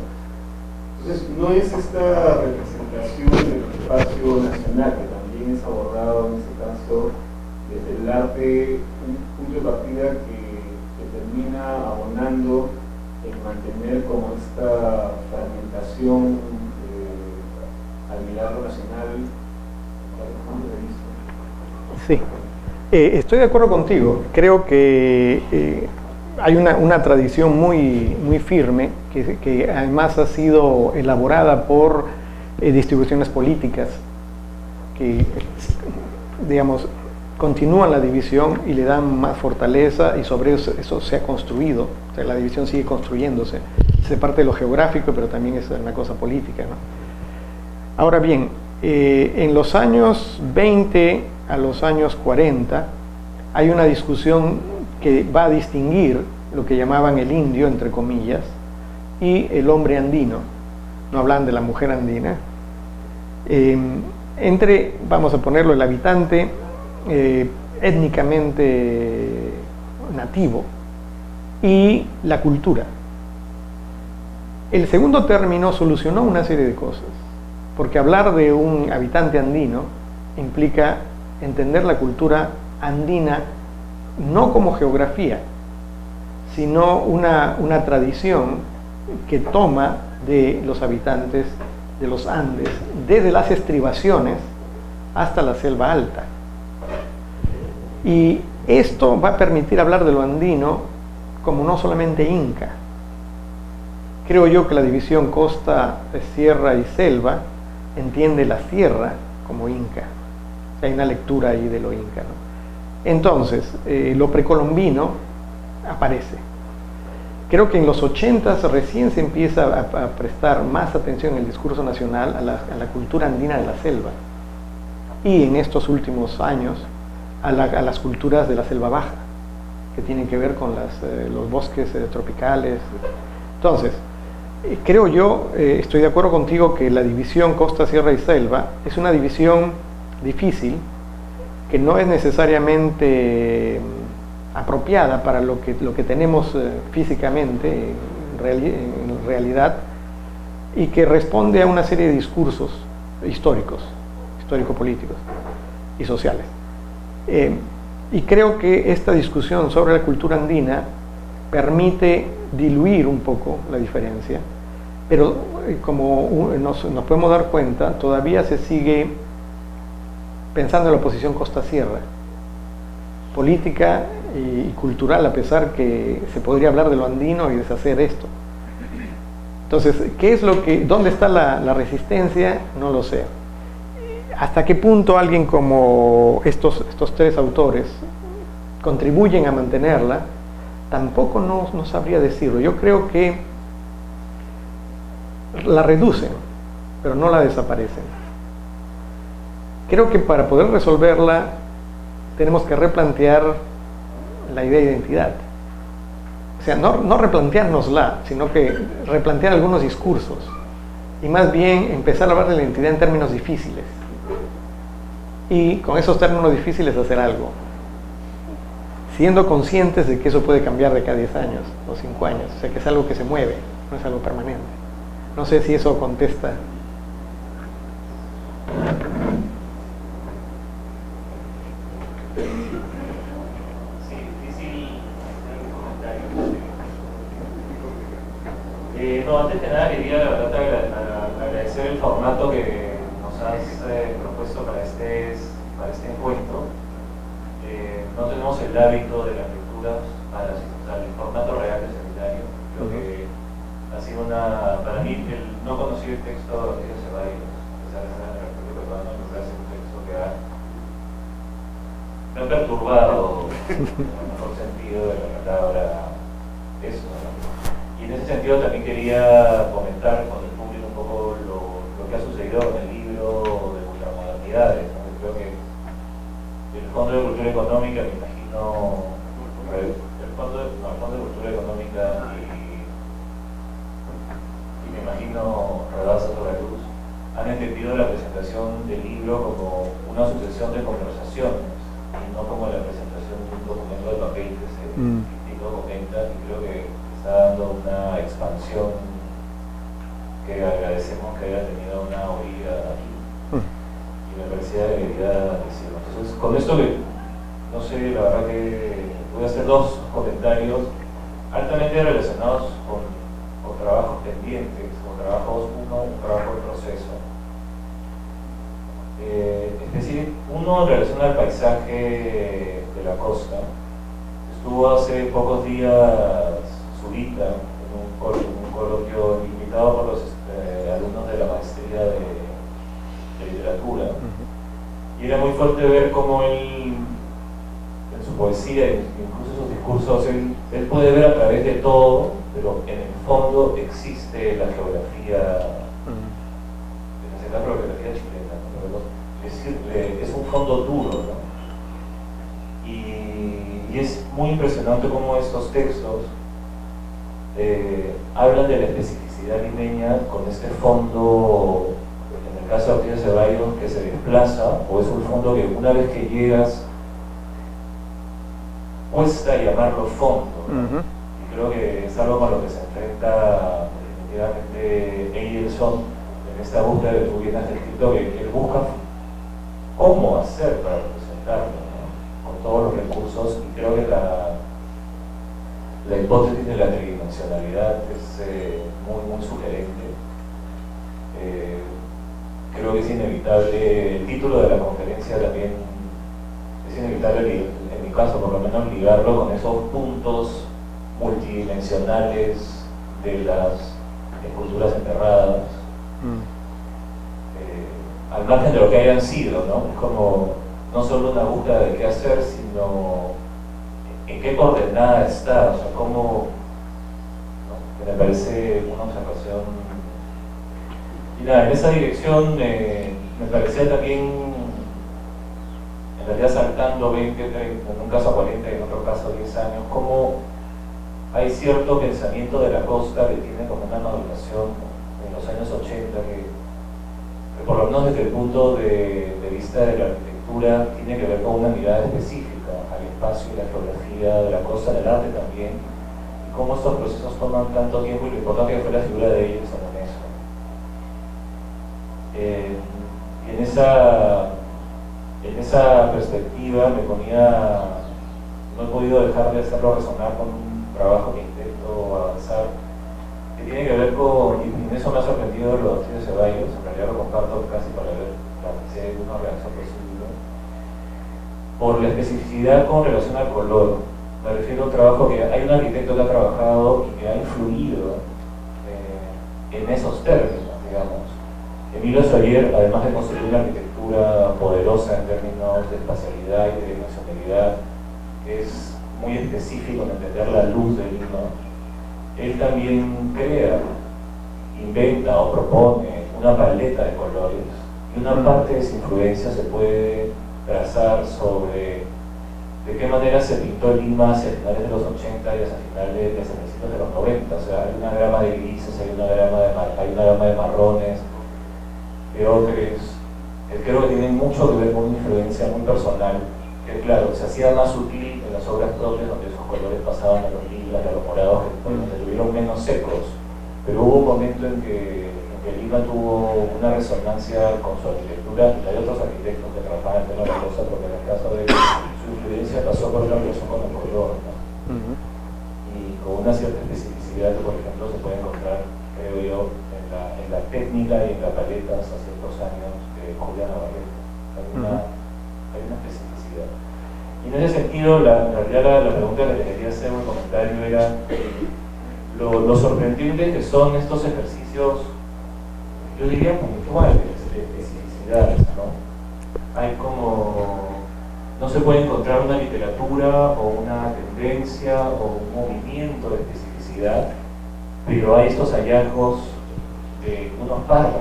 A: Entonces no es esta representación del espacio nacional, que también es abordado en este caso desde el arte, un punto de partida que termina abonando en mantener como esta fragmentación al mirarlo nacional.
B: Sí. Estoy de acuerdo contigo. Creo que hay una tradición muy firme que además ha sido elaborada por distribuciones políticas que, digamos, continúan la división y le dan más fortaleza, y sobre eso se ha construido. O sea, la división sigue construyéndose. Es parte de lo geográfico, pero también es una cosa política, ¿no? Ahora bien, en los años 20 a los años 40 hay una discusión que va a distinguir lo que llamaban el indio, entre comillas, y el hombre andino. No hablan de la mujer andina. Entre, vamos a ponerlo, el habitante étnicamente nativo y la cultura. El segundo término solucionó una serie de cosas, porque hablar de un habitante andino implica entender la cultura andina no como geografía, sino una tradición que toma de los habitantes de los Andes, desde las estribaciones hasta la selva alta. Y esto va a permitir hablar de lo andino como no solamente inca. Creo yo que la división costa, sierra y selva entiende la sierra como inca. Hay una lectura ahí de lo inca, ¿no? Entonces, lo precolombino aparece. Creo que en los 80 recién se empieza a prestar más atención en el discurso nacional a la cultura andina de la selva, y en estos últimos años a las culturas de la selva baja, que tienen que ver con los bosques tropicales. Entonces, creo yo, estoy de acuerdo contigo que la división costa, sierra y selva es una división difícil, que no es necesariamente apropiada para lo que tenemos físicamente en realidad, y que responde a una serie de discursos histórico-políticos y sociales. Y creo que esta discusión sobre la cultura andina permite diluir un poco la diferencia, pero como nos podemos dar cuenta, todavía se sigue pensando en la oposición costa-sierra, política y cultural, a pesar que se podría hablar de lo andino y deshacer esto. Entonces, ¿dónde está la resistencia? No lo sé. ¿Hasta qué punto alguien como estos tres autores contribuyen a mantenerla? Tampoco no sabría decirlo. Yo creo que la reducen, pero no la desaparecen. Creo que para poder resolverla tenemos que replantear la idea de identidad. O sea, no replanteárnosla, sino que replantear algunos discursos, y más bien empezar a hablar de la identidad en términos difíciles, y con esos términos difíciles hacer algo, siendo conscientes de que eso puede cambiar de cada 10 años o 5 años, o sea, que es algo que se mueve, no es algo permanente. No sé si eso contesta.
C: Sí, difícil hacer comentarios. No, antes que nada quería, la verdad, agradecer el formato que nos has propuesto para este encuentro. No tenemos el hábito de las lecturas para el formato real del seminario. Creo que ha sido para mí, no conocí el texto de Ortega Ceballos, a pesar de ser en el República Peruana, me parece un texto que me ha perturbado en el mejor sentido de la palabra eso, ¿no? Y en ese sentido también quería comentar con el público un poco lo que ha sucedido con el libro de ultramodernidades, ¿no? Creo que el Fondo de Cultura Económica, me imagino, el Fondo de Cultura Económica y me imagino Rodaza sobre la Luz han entendido la presentación del libro como una sucesión de conversaciones y no como la presentación de un documento de papel que se comenta, y creo que está dando una expansión que agradecemos que haya tenido una oída aquí. Y me parecía que quería decirlo. Entonces, con esto no sé, la verdad que voy a hacer dos comentarios altamente relacionados con trabajos pendientes, con un trabajo de proceso. Es decir, uno en relación al paisaje costa. Estuvo hace pocos días Zurita en un coloquio invitado por los alumnos de la maestría de literatura. Y era muy fuerte ver cómo él, en su poesía, incluso en sus discursos, él puede ver a través de todo, pero en el fondo existe la geografía, en ese caso la geografía chilena, ¿no? Es decir, es un fondo duro, ¿no? Y es muy impresionante cómo estos textos hablan de la especificidad limeña con este fondo, en el caso de Ortiz de Ceballos, que se desplaza, o es un fondo que una vez que llegas cuesta llamarlo fondo, ¿no? Y creo que es algo con lo que se enfrenta definitivamente Eielson en esta búsqueda que tú bien has descrito, que él busca cómo hacer para representarlo, ¿no? Con todos los recursos, y creo que la hipótesis de la tridimensionalidad es muy sugerente. Creo que es inevitable, el título de la conferencia también es inevitable, en mi caso por lo menos, ligarlo con esos puntos multidimensionales de las esculturas enterradas, al margen de lo que hayan sido, ¿no? Es como no solo una búsqueda de qué hacer, sino en qué coordenada está, o sea, cómo, ¿no? Que me parece una observación. Y nada, en esa dirección me parecía también, en realidad saltando 20, 30, en un caso 40 y en otro caso 10 años, cómo hay cierto pensamiento de la costa que tiene como una maduración en los años 80 que por lo menos desde el punto de vista de la arquitectura tiene que ver con una mirada específica al espacio y la geografía de la costa, del arte también, y cómo estos procesos toman tanto tiempo y lo importante que fue la figura de ellos en eso. Y en esa perspectiva me ponía, no he podido dejar de hacerlo resonar con un trabajo que intento avanzar, que tiene que ver con, y en eso me ha sorprendido lo de Ortiz de Ceballos, en realidad lo comparto casi para ver si hay alguna reacción posible, por la especificidad con relación al color. Me refiero a un trabajo que hay un arquitecto que ha trabajado y que ha influido en esos términos, digamos. Emilio Soler, además de construir una arquitectura poderosa en términos de espacialidad y de dimensionalidad, es muy específico en entender la luz de Lima. Él también crea, inventa o propone una paleta de colores, y una parte de esa influencia se puede trazar sobre de qué manera se pintó Lima hacia finales de los 80 y hacia principios de los 90. O sea, hay una gama de grises, hay una gama de marrones, de ocres, que creo que tienen mucho que ver con una influencia muy personal, que claro, se hacía más sutil en las obras propias, donde esos colores pasaban a los lilas, a los morados, que estuvieron menos secos, pero hubo un momento en que Lima tuvo una resonancia con su arquitectura, y hay otros arquitectos que trabajaban en el tema de la cosa, porque en el caso de su influencia pasó por una relación con el color, ¿no? Y con una cierta especificidad que, por ejemplo, se puede encontrar, creo yo, en la técnica y en la paleta hace ciertos años de Julián Navarrete. Hay una especificidad. Y en ese sentido, en realidad la pregunta que le quería hacer, un comentario, era lo sorprendente que son estos ejercicios, yo diría puntuales, de especificidad, ¿no? Hay como, no se puede encontrar una literatura o una tendencia o un movimiento de especificidad, pero hay estos hallazgos de unos párrafos,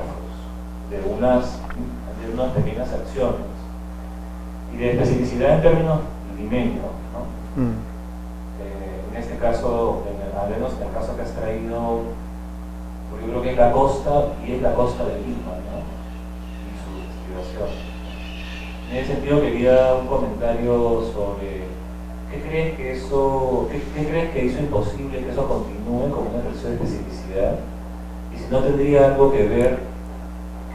C: de unas pequeñas acciones, y de especificidad en términos limeños, ¿no? En este caso, al menos en el caso que has traído, porque yo creo que es la costa, y es la costa de Lima, ¿no? Y su investigación. En ese sentido quería un comentario sobre ¿qué crees que hizo imposible que eso continúe como un ejercicio de especificidad? Y si no tendría algo que ver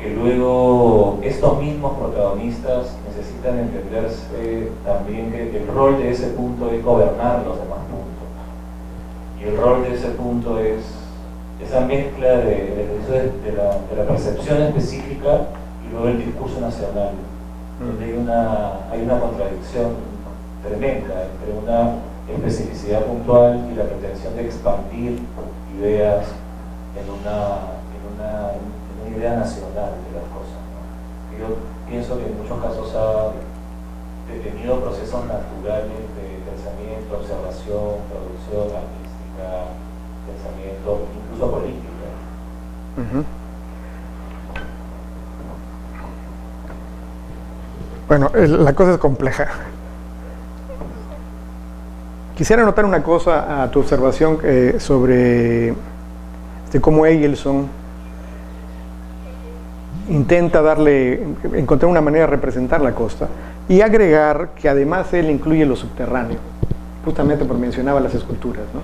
C: que luego estos mismos protagonistas necesitan entenderse también que el rol de ese punto es gobernar los demás puntos. Y el rol de ese punto es esa mezcla de la percepción específica y luego el discurso nacional, donde hay una contradicción tremenda entre una especificidad puntual y la pretensión de expandir ideas en una idea nacional de las cosas, ¿no? Yo pienso que en muchos casos ha detenido procesos naturales de pensamiento, observación, producción artística, pensamiento, incluso política.
B: Bueno, la cosa es compleja. Quisiera anotar una cosa a tu observación sobre cómo Eielson intenta encontrar una manera de representar la costa y agregar que además él incluye lo subterráneo, justamente porque mencionaba las esculturas, ¿no?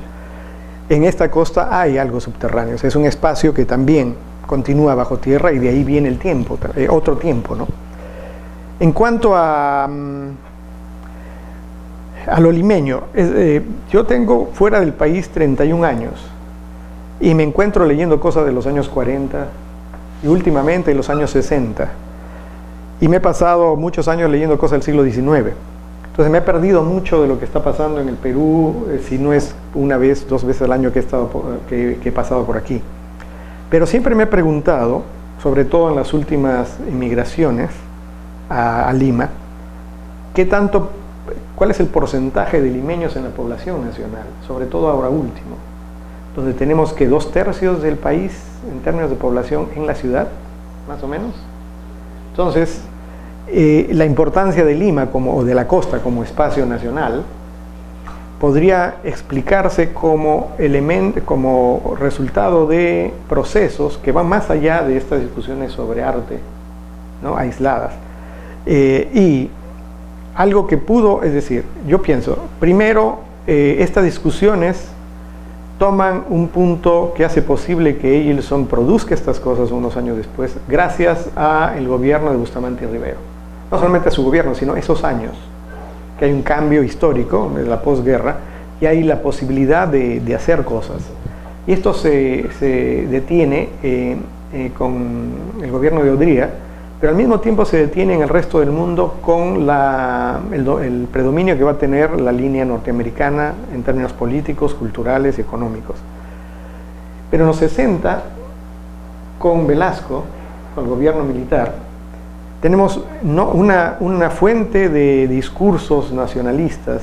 B: En esta costa hay algo subterráneo, o sea, es un espacio que también continúa bajo tierra y de ahí viene el tiempo, otro tiempo, ¿no? En cuanto a lo limeño, yo tengo fuera del país 31 años y me encuentro leyendo cosas de los años 40 y últimamente de los años 60 y me he pasado muchos años leyendo cosas del siglo XIX. Entonces me he perdido mucho de lo que está pasando en el Perú, si no es una vez, 2 veces al año que he pasado por aquí. Pero siempre me he preguntado, sobre todo en las últimas inmigraciones a Lima, ¿cuál es el porcentaje de limeños en la población nacional? Sobre todo ahora último, donde tenemos que 2/3 del país en términos de población en la ciudad, más o menos. Entonces, la importancia de Lima o de la costa como espacio nacional podría explicarse como resultado de procesos que van más allá de estas discusiones sobre arte, ¿no? Aisladas. Y algo que es decir, yo pienso, primero, estas discusiones toman un punto que hace posible que Eielson produzca estas cosas unos años después, gracias al gobierno de Bustamante y Rivero. No solamente a su gobierno, sino esos años, que hay un cambio histórico de la posguerra y hay la posibilidad de hacer cosas. Y esto se detiene con el gobierno de Odría, pero al mismo tiempo se detiene en el resto del mundo con el predominio que va a tener la línea norteamericana en términos políticos, culturales y económicos. Pero en los 60, con Velasco, con el gobierno militar, tenemos una fuente de discursos nacionalistas,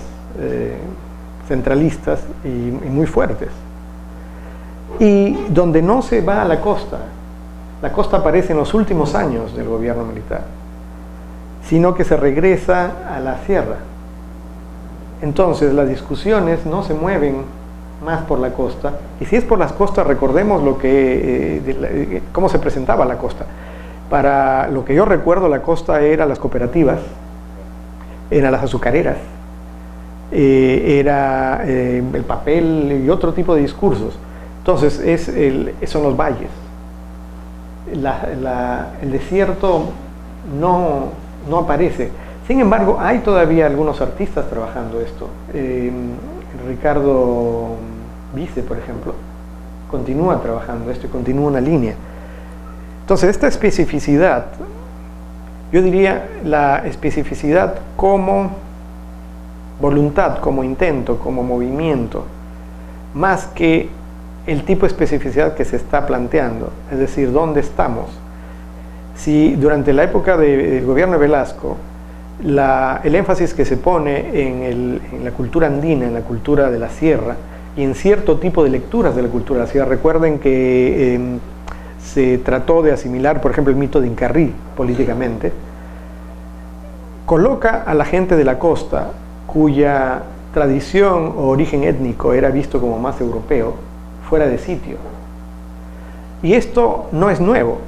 B: centralistas y muy fuertes, y donde no se va a la costa. La costa aparece en los últimos años del gobierno militar, sino que se regresa a la sierra. Entonces las discusiones no se mueven más por la costa, y si es por las costas, recordemos cómo se presentaba la costa. Para lo que yo recuerdo, la costa era las cooperativas, eran las azucareras, era el papel y otro tipo de discursos. Entonces son los valles. El desierto no aparece. Sin embargo, hay todavía algunos artistas trabajando esto. Ricardo Vice, por ejemplo, continúa trabajando esto y continúa una línea. Entonces, esta especificidad, yo diría la especificidad como voluntad, como intento, como movimiento, más que el tipo de especificidad que se está planteando, es decir, ¿dónde estamos? Si durante la época del gobierno de Velasco, el énfasis que se pone en la cultura andina, en la cultura de la sierra, y en cierto tipo de lecturas de la cultura de la sierra, recuerden que se trató de asimilar, por ejemplo, el mito de Incarrí políticamente, coloca a la gente de la costa, cuya tradición o origen étnico era visto como más europeo, fuera de sitio. Y esto no es nuevo.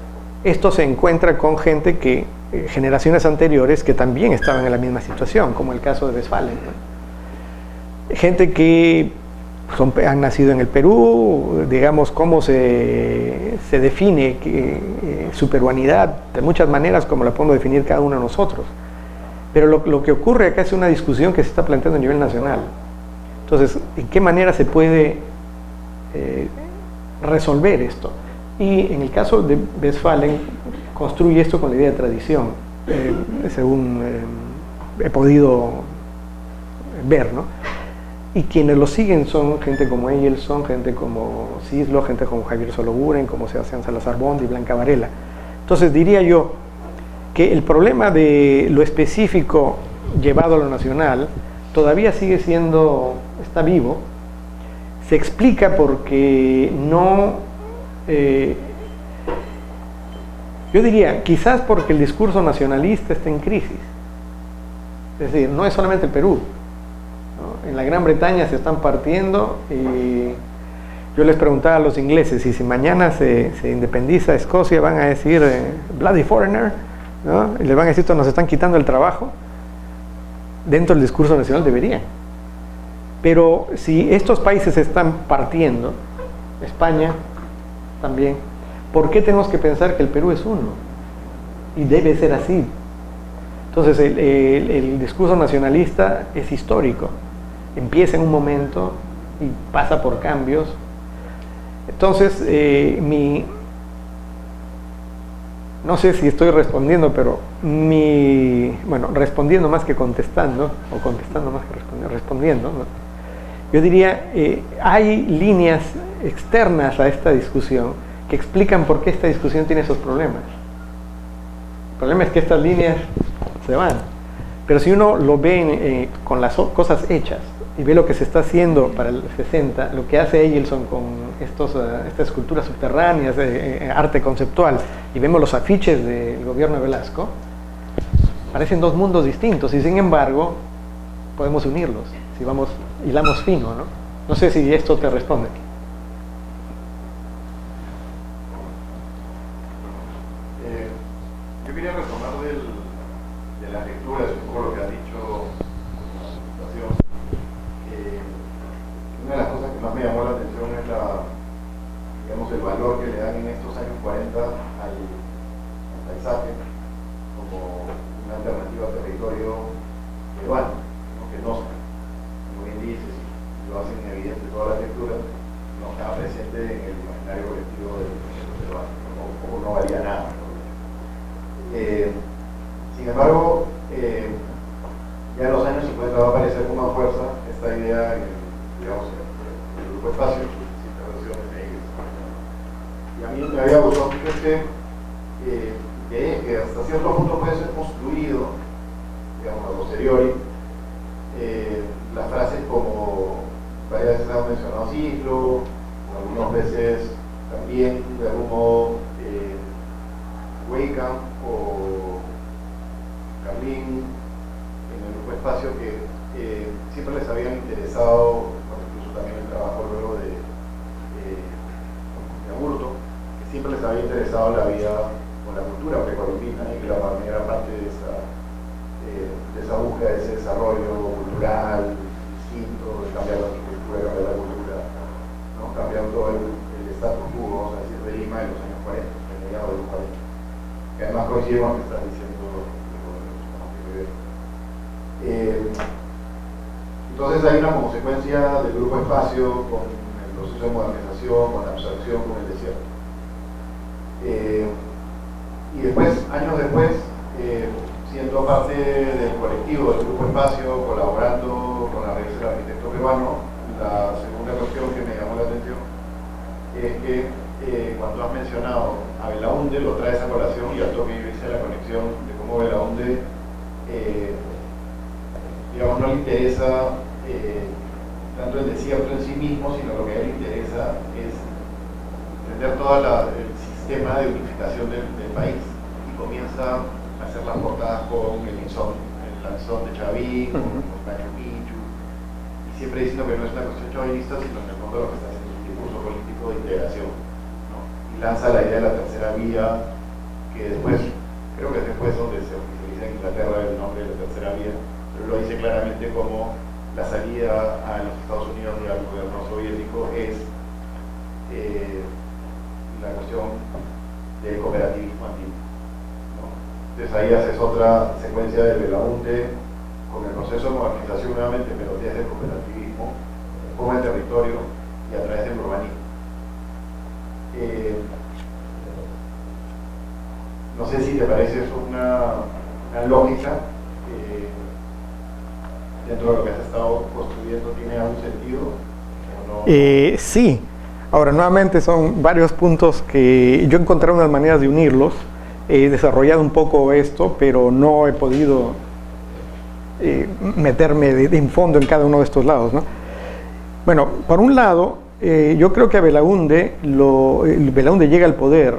B: Esto se encuentra con gente generaciones anteriores que también estaban en la misma situación, como el caso de Westphalen, ¿no? Gente que han nacido en el Perú, digamos, cómo se define su peruanidad, de muchas maneras, como la podemos definir cada uno de nosotros. Pero lo que ocurre acá es una discusión que se está planteando a nivel nacional. Entonces, ¿en qué manera se puede resolver esto? Y en el caso de Westphalen, construye esto con la idea de tradición, según he podido ver, ¿no? Y quienes lo siguen son gente como Eyelson, gente como Cislo, gente como Javier Soloburen, como Sebastián Salazar Bondi, Blanca Varela. Entonces diría yo que el problema de lo específico llevado a lo nacional todavía sigue siendo, está vivo. Se explica porque no, yo diría, quizás porque el discurso nacionalista está en crisis. Es decir, no es solamente el Perú, ¿no? En la Gran Bretaña se están partiendo y yo les preguntaba a los ingleses, y si mañana se independiza Escocia, van a decir bloody foreigner, ¿no? Y les van a decir, nos están quitando el trabajo. Dentro del discurso nacional deberían. Pero si estos países se están partiendo, España también, ¿por qué tenemos que pensar que el Perú es uno? Y debe ser así. Entonces el discurso nacionalista es histórico, empieza en un momento y pasa por cambios. Entonces no sé si estoy respondiendo, pero bueno, respondiendo más que contestando, o contestando más que respondiendo, ¿no? Yo diría, hay líneas externas a esta discusión que explican por qué esta discusión tiene esos problemas. El problema es que estas líneas se van, pero si uno lo ve con las cosas hechas y ve lo que se está haciendo para el 60, lo que hace Eyelson con estas esculturas subterráneas, arte conceptual, y vemos los afiches del gobierno de Velasco, parecen dos mundos distintos, y sin embargo podemos unirlos si hilamos fino, ¿no? No sé si esto te responde.
D: Yo quería retomar de las lecturas, un poco lo que ha dicho en la presentación. Una de las cosas que más me llamó la atención es digamos, el valor que le dan en estos años 40 al paisaje como una alternativa al territorio peruano, ¿no? Que no, como bien dices, y lo hacen evidente todas las lecturas, no estaba presente en el imaginario colectivo del proyecto peruano, o no valía nada, ¿no? Sin embargo, ya en los años 50 va a aparecer con más fuerza esta idea en el grupo Espacio, intervenciones de ellos. Y a mí me había gustado que hasta cierto punto puede ser construido, digamos, a posteriori, las frases como varias veces han mencionado Cislo, algunas veces también de algún modo Weikamp o Carlín en el grupo Espacio, que siempre les habían interesado, bueno, incluso también el trabajo luego de Aburto, que siempre les había interesado la vida o la cultura precolombina, y que la primera parte de esa búsqueda, de ese desarrollo cultural distinto, de cambiar la arquitectura, cambiar la cultura, ¿no? Cambiar todo el status quo, vamos a decir, de Lima en los años 40, en mediados de los 40. Que además coincide con lo que estás diciendo. Entonces hay una consecuencia del grupo Espacio con el proceso de modernización, con la abstracción, con el desierto. Y después, años después, siendo parte del colectivo del grupo Espacio, colaborando con la revista del arquitecto peruano, la segunda cuestión que me llamó la atención es que cuando has mencionado a Belaunde, lo traes a colación, y al toque yo hice la conexión de cómo Belaunde digamos, no le interesa tanto el desierto en sí mismo, sino lo que a él le interesa es entender todo el sistema de unificación del país, y comienza a hacer las portadas con el lanzón de Chavín, con Machu Picchu, y siempre diciendo que no es una cuestión chavinista, sino en el fondo lo que está haciendo es un discurso político de integración, ¿no? Y lanza la idea de la tercera vía, que después, creo que es después donde se oficializa en Inglaterra el nombre de la tercera vía, pero lo dice claramente como la salida a los Estados Unidos del gobierno soviético es la cuestión del cooperativismo antiguo, ¿no? Entonces ahí haces otra secuencia de Belaunde con el proceso de modernización nuevamente, pero desde el cooperativismo, con el territorio y a través del urbanismo. No sé si te parece eso una lógica dentro de lo que has estado construyendo tiene algún sentido o no?
B: Sí. Ahora, nuevamente son varios puntos que yo encontré unas maneras de unirlos. He desarrollado un poco esto, pero no he podido meterme en fondo en cada uno de estos lados, ¿no? Bueno, por un lado, yo creo que a Belaúnde llega al poder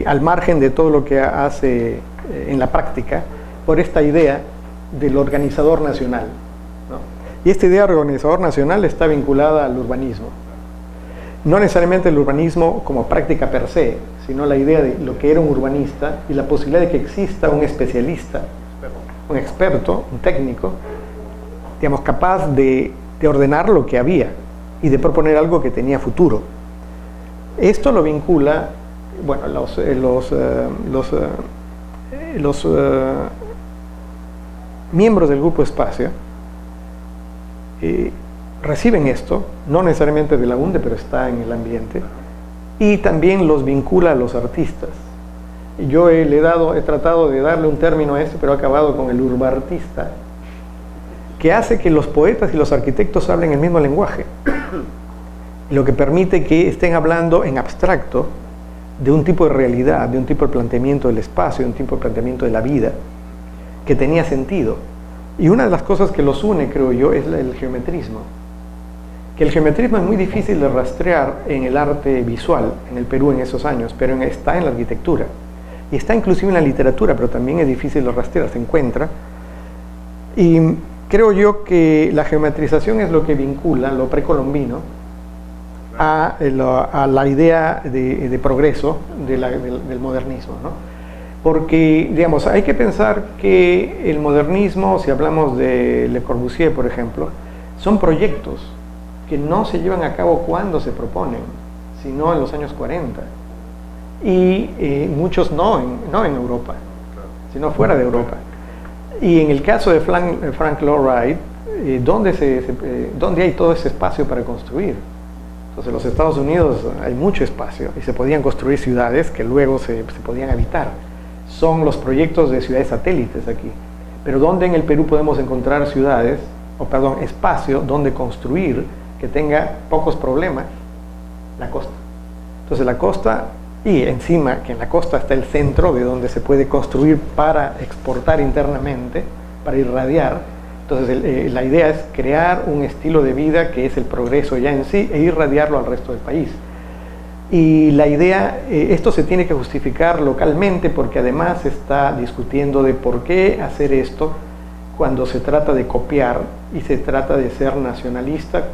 B: al margen de todo lo que hace en la práctica por esta idea del organizador nacional, ¿no? Y esta idea de organizador nacional está vinculada al urbanismo. No necesariamente el urbanismo como práctica per se, sino la idea de lo que era un urbanista y la posibilidad de que exista un especialista, un experto, un técnico, digamos, capaz de ordenar lo que había y de proponer algo que tenía futuro. Esto lo vincula, bueno, los miembros del Grupo Espacio reciben esto, no necesariamente de Belaúnde, pero está en el ambiente, y también los vincula a los artistas. Yo he tratado de darle un término a esto, pero he acabado con el urbartista, que hace que los poetas y los arquitectos hablen el mismo lenguaje, lo que permite que estén hablando en abstracto de un tipo de realidad, de un tipo de planteamiento del espacio, de un tipo de planteamiento de la vida, que tenía sentido. Y una de las cosas que los une, creo yo, es el geometrismo. Que el geometrismo es muy difícil de rastrear en el arte visual en el Perú en esos años, pero está en la arquitectura. Y está inclusive en la literatura, pero también es difícil de rastrear, se encuentra. Y creo yo que la geometrización es lo que vincula lo precolombino a la idea de progreso del modernismo, ¿no? Porque, digamos, hay que pensar que el modernismo, si hablamos de Le Corbusier, por ejemplo, son proyectos que no se llevan a cabo cuando se proponen, sino en los años 40. Y muchos no en Europa, sino fuera de Europa. Y en el caso de Frank Lloyd Wright, ¿dónde hay todo ese espacio para construir? Entonces, en los Estados Unidos hay mucho espacio y se podían construir ciudades que luego se podían habitar. Son los proyectos de ciudades satélites aquí. Pero ¿dónde en el Perú podemos encontrar espacio donde construir que tenga pocos problemas? La costa. Entonces la costa, y encima que en la costa está el centro de donde se puede construir para exportar internamente, para irradiar. Entonces la idea es crear un estilo de vida que es el progreso ya en sí e irradiarlo al resto del país. Y la idea, esto se tiene que justificar localmente porque además se está discutiendo de por qué hacer esto cuando se trata de copiar y se trata de ser nacionalista.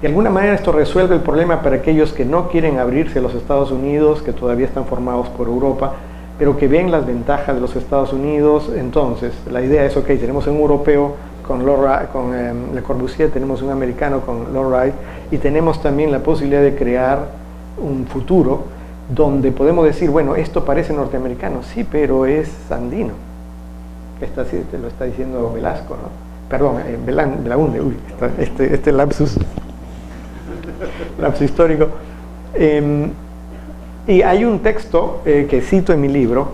B: De alguna manera esto resuelve el problema para aquellos que no quieren abrirse a los Estados Unidos, que todavía están formados por Europa, pero que ven las ventajas de los Estados Unidos. Entonces, la idea es, ok, tenemos un europeo con Le Corbusier, tenemos un americano con Lloyd Wright, y tenemos también la posibilidad de crear un futuro donde podemos decir, bueno, esto parece norteamericano, sí, pero es andino. Lo está diciendo Velasco, ¿no? Perdón, Belaúnde, este lapsus histórico. Y hay un texto que cito en mi libro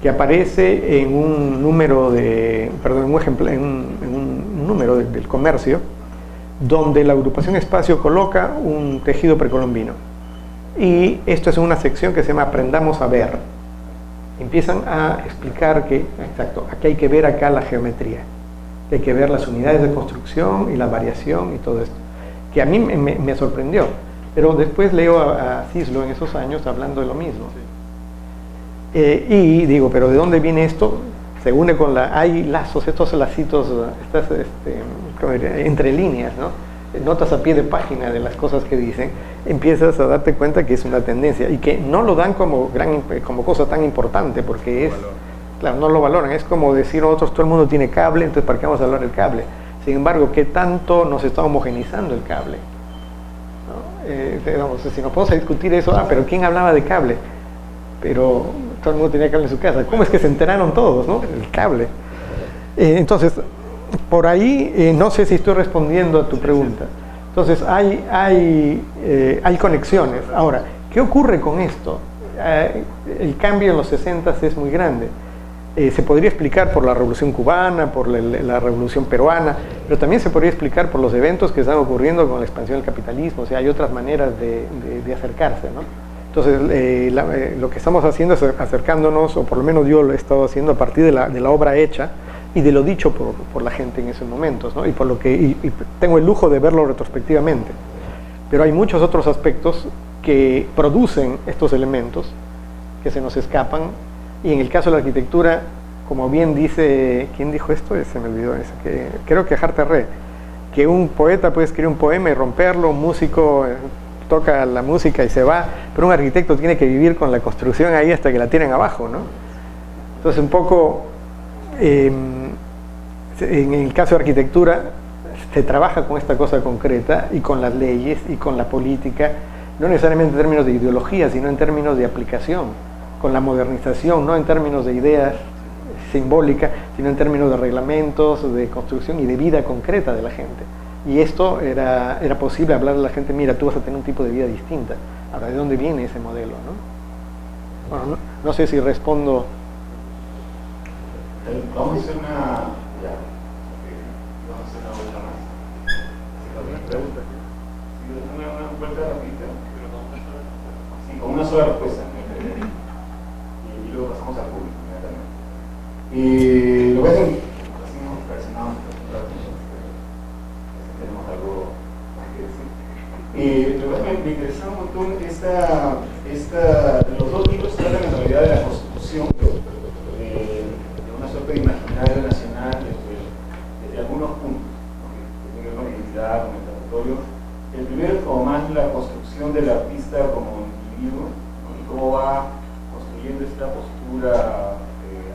B: que aparece en un número un número del Comercio, donde la agrupación Espacio coloca un tejido precolombino. Y esto es una sección que se llama Aprendamos a ver. Empiezan a explicar que, exacto, aquí hay que ver acá la geometría, que hay que ver las unidades de construcción y la variación y todo esto, que a mí me sorprendió, pero después leo a Cislo en esos años hablando de lo mismo. Y digo, pero ¿de dónde viene esto? Se une con hay lazos, estos lacitos, entre líneas, ¿no? Notas a pie de página de las cosas que dicen, empiezas a darte cuenta que es una tendencia y que no lo dan como cosa tan importante porque es, claro, no lo valoran. Es como decir nosotros, todo el mundo tiene cable, entonces ¿para qué vamos a hablar del cable? Sin embargo, ¿qué tanto nos está homogenizando el cable? ¿No? Si nos podemos discutir eso, pero ¿quién hablaba de cable? Pero todo el mundo tenía cable en su casa. ¿Cómo es que se enteraron todos, no? El cable. Entonces, por ahí, no sé si estoy respondiendo a tu pregunta. Entonces, hay conexiones. Ahora, ¿qué ocurre con esto? El cambio en los 60 es muy grande. Se podría explicar por la Revolución Cubana, por la Revolución Peruana, pero también se podría explicar por los eventos que están ocurriendo con la expansión del capitalismo. O sea, hay otras maneras de acercarse, ¿no? Entonces, lo que estamos haciendo es acercándonos, o por lo menos yo lo he estado haciendo a partir de la obra hecha y de lo dicho por la gente en esos momentos, ¿no? Y por lo que y tengo el lujo de verlo retrospectivamente. Pero hay muchos otros aspectos que producen estos elementos que se nos escapan. Y en el caso de la arquitectura, como bien dice, ¿quién dijo esto? Se me olvidó eso, creo que Harterré, que un poeta puede escribir un poema y romperlo, un músico toca la música y se va, pero un arquitecto tiene que vivir con la construcción ahí hasta que la tienen abajo, ¿no? Entonces un poco, en el caso de arquitectura, se trabaja con esta cosa concreta y con las leyes y con la política, no necesariamente en términos de ideología, sino en términos de aplicación, con la modernización, no en términos de ideas simbólicas, sino en términos de reglamentos, de construcción y de vida concreta de la gente. Y esto era posible hablarle a la gente, mira, tú vas a tener un tipo de vida distinta. Ahora, ¿de dónde viene ese modelo, no? Bueno, no sé si respondo.
A: Vamos a hacer una vuelta más. Pregunta. Una vuelta rapidita. Sí, con una sola respuesta. Y luego pasamos al público inmediatamente. Lo que hacen, presionamos, tenemos algo más que decir. Lo que me interesaba un montón, los dos libros tratan en realidad de la constitución, de una suerte de imaginario nacional desde algunos puntos, ¿no? Que tiene que ver con la identidad, con el territorio. El primero es como más la construcción del artista como individuo, ¿no? Y cómo va construyendo esta postura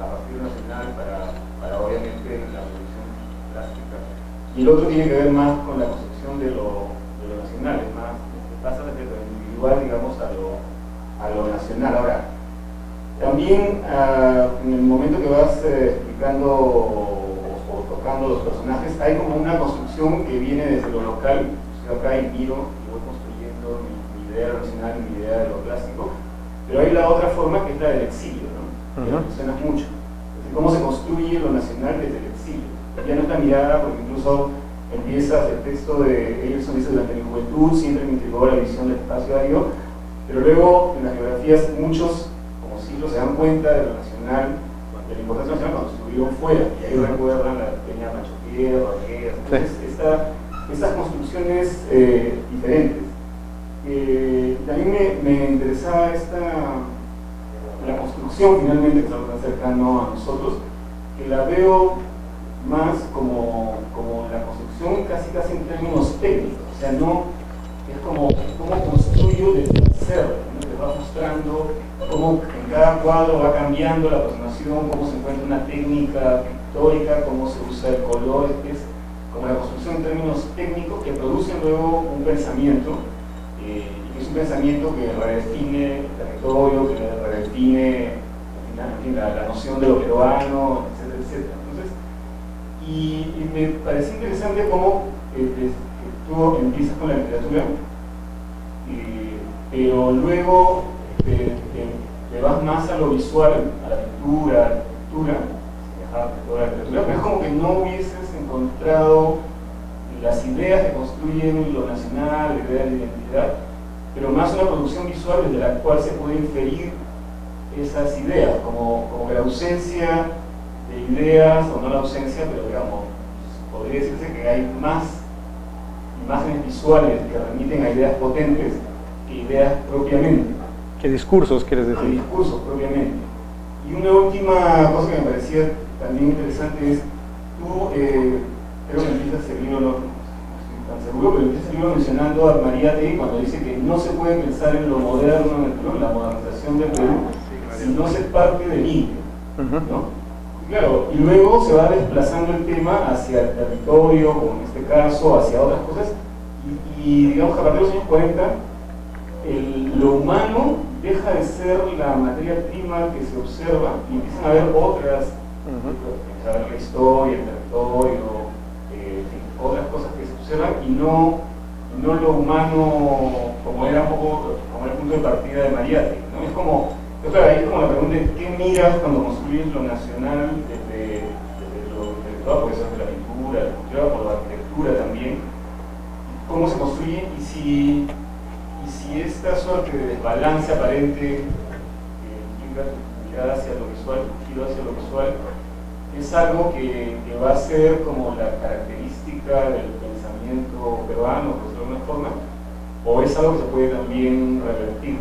A: a partir nacional para obviamente la producción plástica. Y el otro tiene que ver más con la construcción de lo nacional, es más, pasa desde lo individual, digamos, a lo nacional. Ahora, también en el momento que vas explicando o tocando los personajes, hay como una construcción que viene desde lo local. Yo acá y miro y voy construyendo mi idea nacional y mi idea de lo clásico. Pero hay la otra forma que es la del exilio, ¿no? Que lo mencionas mucho. Es decir, cómo se construye lo nacional desde el exilio. Ya no es la mirada, porque incluso empieza el texto de Emerson, dice, durante mi juventud siempre me intrigó la visión del espacio aéreo, pero luego en las biografías muchos, como siglos, se dan cuenta de lo nacional, de la importancia nacional cuando estuvieron fuera, y ahí recuerdan la pequeña Macho Fierro, entonces estas construcciones diferentes. También me interesaba la construcción finalmente que está tan cercano a nosotros, que la veo más como la construcción casi en términos técnicos, o sea, no es como cómo construyo desde el ser, ¿no? Te va mostrando cómo en cada cuadro va cambiando la aproximación, cómo se encuentra una técnica pictórica, cómo se usa el color, es como la construcción en términos técnicos que producen luego un pensamiento, y que es un pensamiento que redefine el territorio, que redefine la noción de lo peruano, etcétera, etcétera. Entonces, y me pareció interesante cómo tú empiezas con la literatura, pero luego te vas más a lo visual, a la pintura, a la arquitectura, toda la literatura, pero es como que no hubieses encontrado las ideas que construyen lo nacional, la idea de identidad, pero más una producción visual desde la cual se puede inferir esas ideas, como que la ausencia de ideas, o no la ausencia, pero digamos, podría decirse que hay más imágenes visuales que remiten a ideas potentes que ideas propiamente.
B: ¿Qué discursos quieres decir?
A: Discursos propiamente. Y una última cosa que me parecía también interesante es, tú creo que empiezas el libro, no estoy tan seguro, pero empiezas el libro mencionando a Mariátegui cuando dice que no se puede pensar en lo moderno, en la modernización del Perú, si no se parte del indio, ¿no? Claro, y luego se va desplazando el tema hacia el territorio, como en este caso, hacia otras cosas, y digamos que a partir de los años 40, lo humano deja de ser la materia prima que se observa y empiezan a haber otras, empieza a ver la historia, el territorio, otras cosas que se observan y no lo humano como era un poco como el punto de partida de Mariátegui, ¿no? Es como Claro, ahí es como la pregunta de qué miras cuando construyes lo nacional desde lo intelectual, puede ser de la pintura, la escultura, por la arquitectura también, cómo se construye y si esta suerte de desbalance aparente implica tu mirada hacia lo visual, tu giro hacia lo visual, es algo que va a ser como la característica del pensamiento peruano, por decirlo de alguna forma, o es algo que se puede también revertir.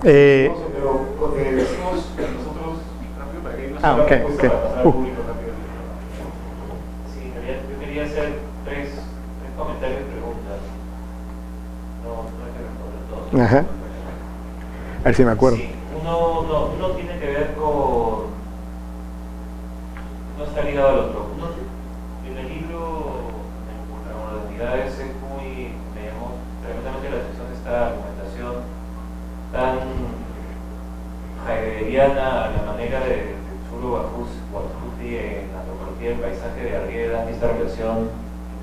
A: Pero porque decimos nosotros rápido para que no se la respuesta para pasar al público rápido.
C: Sí, yo quería hacer tres comentarios y preguntas. No hay que responder todos.
B: Ajá. A ver si me acuerdo.
C: Sí, uno tiene que ver con... No está ligado al otro. En el libro, la modernidad es muy... Me llamó tremendamente la atención esta argumentación tan heideggeriana a la manera de Tsuru Watsuti en la antropología del paisaje de Arguedas, esta relación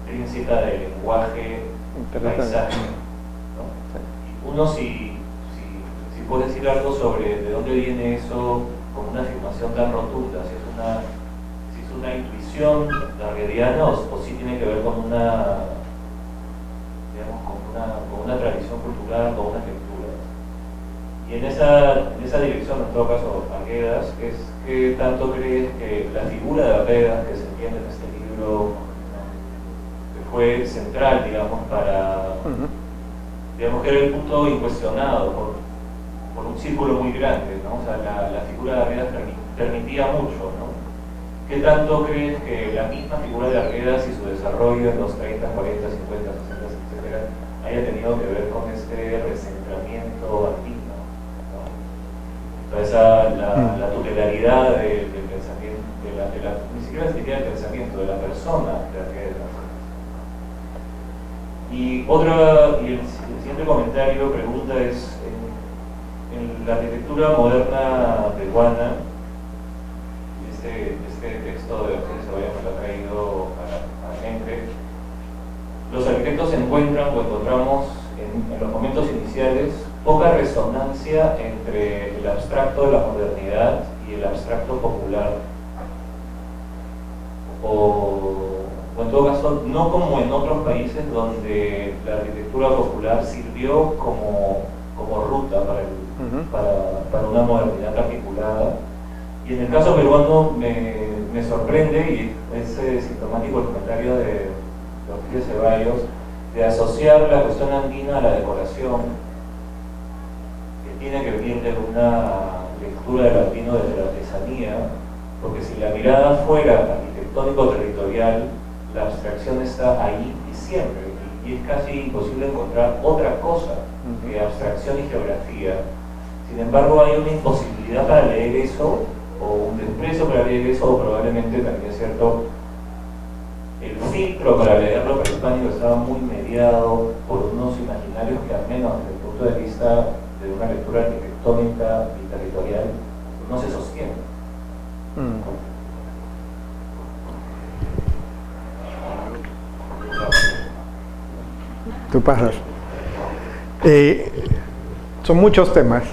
C: intrínseca del lenguaje-paisaje, ¿no? Uno si puede decir algo sobre de dónde viene eso como una afirmación tan rotunda, si es una intuición arguediana o si tiene que ver con una, digamos, con una tradición cultural, con una lectura. Y en esa dirección, en todo caso, Arguedas, es que tanto crees que la figura de Arguedas, que se entiende en este libro, que fue central, digamos, para, digamos, que era el punto incuestionado por un círculo muy grande, ¿no? O sea, la figura de Arguedas permitía mucho, ¿no? ¿Qué tanto crees que la misma figura de Arguedas y su desarrollo en los 30, 40, 50, 60, etc., haya tenido que ver con este recentramiento andino? La tutelaridad del pensamiento, ni siquiera del pensamiento, de la persona de Arguedas. Y el siguiente comentario, pregunta es, en la arquitectura moderna peruana, este texto de Eugenio Ceballos me lo ha traído a la mente, los arquitectos encontramos en los momentos iniciales poca resonancia entre el abstracto de la modernidad y el abstracto popular, o en todo caso no como en otros países donde la arquitectura popular sirvió como ruta para una modernidad articulada. Y en el caso peruano me sorprende, y es sintomático el comentario de Eugenio Ceballos, de asociar la cuestión andina a la decoración, tiene que venir de una lectura del andino desde la artesanía, porque si la mirada fuera arquitectónico-territorial, la abstracción está ahí y siempre, y es casi imposible encontrar otra cosa que abstracción y geografía. Sin embargo, hay una imposibilidad para leer eso, o un desprecio para leer eso, o probablemente también es cierto, el filtro para leerlo prehispánico estaba muy mediado por unos imaginarios que, al menos desde el punto de vista de una lectura arquitectónica y territorial, no se sostiene.
B: Tú pasas. Son muchos temas.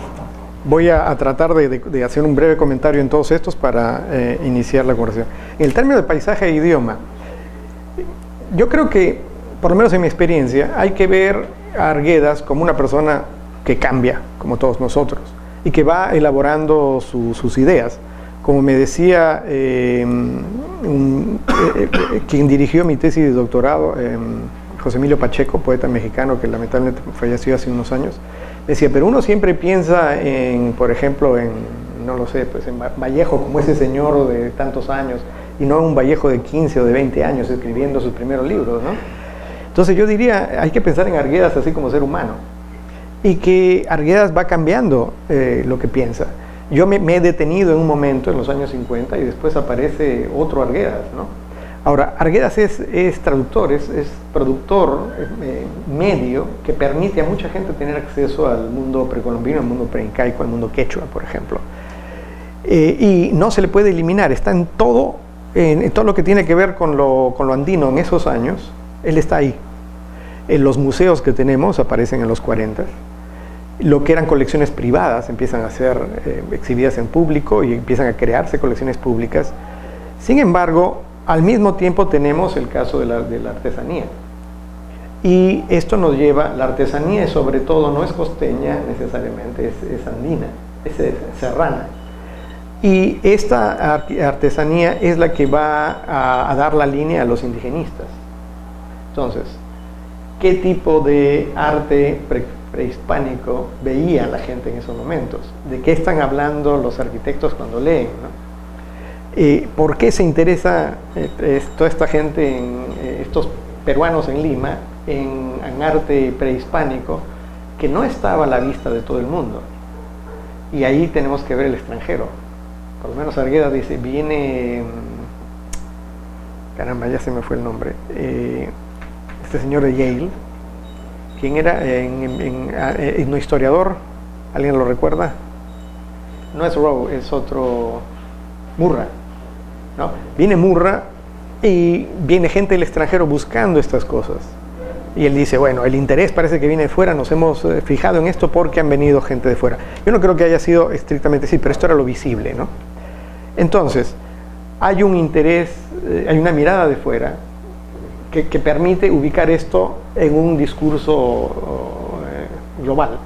B: Voy a tratar de hacer un breve comentario en todos estos para iniciar la conversación. En el término de paisaje e idioma, yo creo que, por lo menos en mi experiencia, hay que ver a Arguedas como una persona que cambia, como todos nosotros, y que va elaborando sus ideas. Como me decía quien dirigió mi tesis de doctorado, José Emilio Pacheco, poeta mexicano que lamentablemente falleció hace unos años, decía, pero uno siempre piensa por ejemplo, no lo sé, pues en Vallejo, como ese señor de tantos años, y no un Vallejo de 15 o de 20 años escribiendo sus primeros libros, ¿no? Entonces yo diría, hay que pensar en Arguedas así como ser humano, y que Arguedas va cambiando lo que piensa. Yo me he detenido en un momento, en los años 50, y después aparece otro Arguedas, ¿no? Ahora, Arguedas es traductor, es productor medio que permite a mucha gente tener acceso al mundo precolombino, al mundo preincaico, al mundo quechua, por ejemplo. Y no se le puede eliminar, está en todo lo que tiene que ver con lo andino en esos años, él está ahí. En los museos que tenemos aparecen en los 40. lo que eran colecciones privadas empiezan a ser exhibidas en público y empiezan a crearse colecciones públicas. Sin embargo, al mismo tiempo tenemos el caso de la artesanía. Y esto nos lleva, la artesanía sobre todo no es costeña necesariamente, es andina, es serrana. Y esta artesanía es la que va a dar la línea a los indigenistas. Entonces, ¿qué tipo de arte prehispánico veía la gente en esos momentos? ¿De qué están hablando los arquitectos cuando leen, ¿no? ¿Por qué se interesa toda esta gente, estos peruanos en Lima, en arte prehispánico que no estaba a la vista de todo el mundo? Y ahí tenemos que ver el extranjero. Por lo menos Arguedas dice, viene, caramba, ya se me fue el nombre, este señor de Yale, ¿quién era? Un historiador, ¿alguien lo recuerda? No es Rowe, es otro, Murra, ¿no? Viene Murra y viene gente del extranjero buscando estas cosas. Y él dice, bueno, el interés parece que viene de fuera, nos hemos fijado en esto porque han venido gente de fuera. Yo no creo que haya sido estrictamente así, pero esto era lo visible, ¿no? Entonces, hay un interés, hay una mirada de fuera que permite ubicar esto en un discurso global.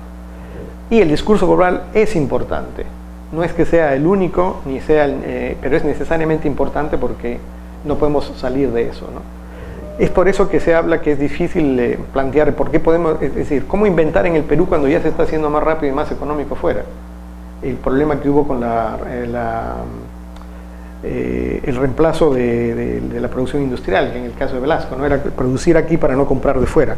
B: Y el discurso global es importante. No es que sea el único, ni sea pero es necesariamente importante porque no podemos salir de eso, ¿no? Es por eso que se habla que es difícil plantear por qué podemos, es decir, cómo inventar en el Perú cuando ya se está haciendo más rápido y más económico fuera. El problema que hubo con el reemplazo de la producción industrial, que en el caso de Velasco, no era producir aquí para no comprar de fuera.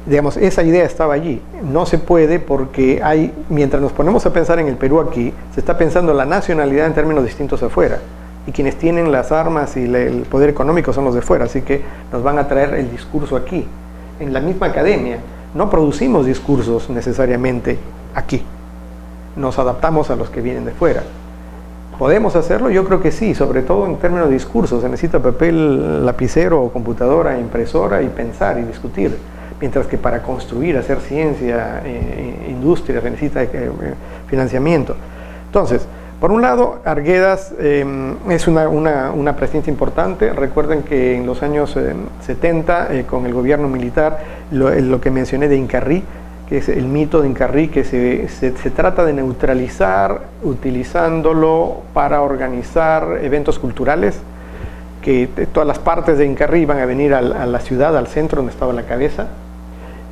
B: Digamos, esa idea estaba allí. No se puede porque mientras nos ponemos a pensar en el Perú aquí, se está pensando la nacionalidad en términos distintos afuera. Y quienes tienen las armas y el poder económico son los de fuera, así que nos van a traer el discurso aquí. En la misma academia no producimos discursos necesariamente aquí, nos adaptamos a los que vienen de fuera. ¿Podemos hacerlo? Yo creo que sí, sobre todo en términos de discursos. Se necesita papel, lapicero, computadora, impresora y pensar y discutir. Mientras que para construir, hacer ciencia, industria, se necesita financiamiento. Entonces, por un lado, Arguedas es una presencia importante. Recuerden que en los años 70, con el gobierno militar, lo que mencioné de Incarrí, que es el mito de Incarrí, que se trata de neutralizar utilizándolo para organizar eventos culturales, que todas las partes de Incarrí iban a venir a la ciudad, al centro donde estaba la cabeza.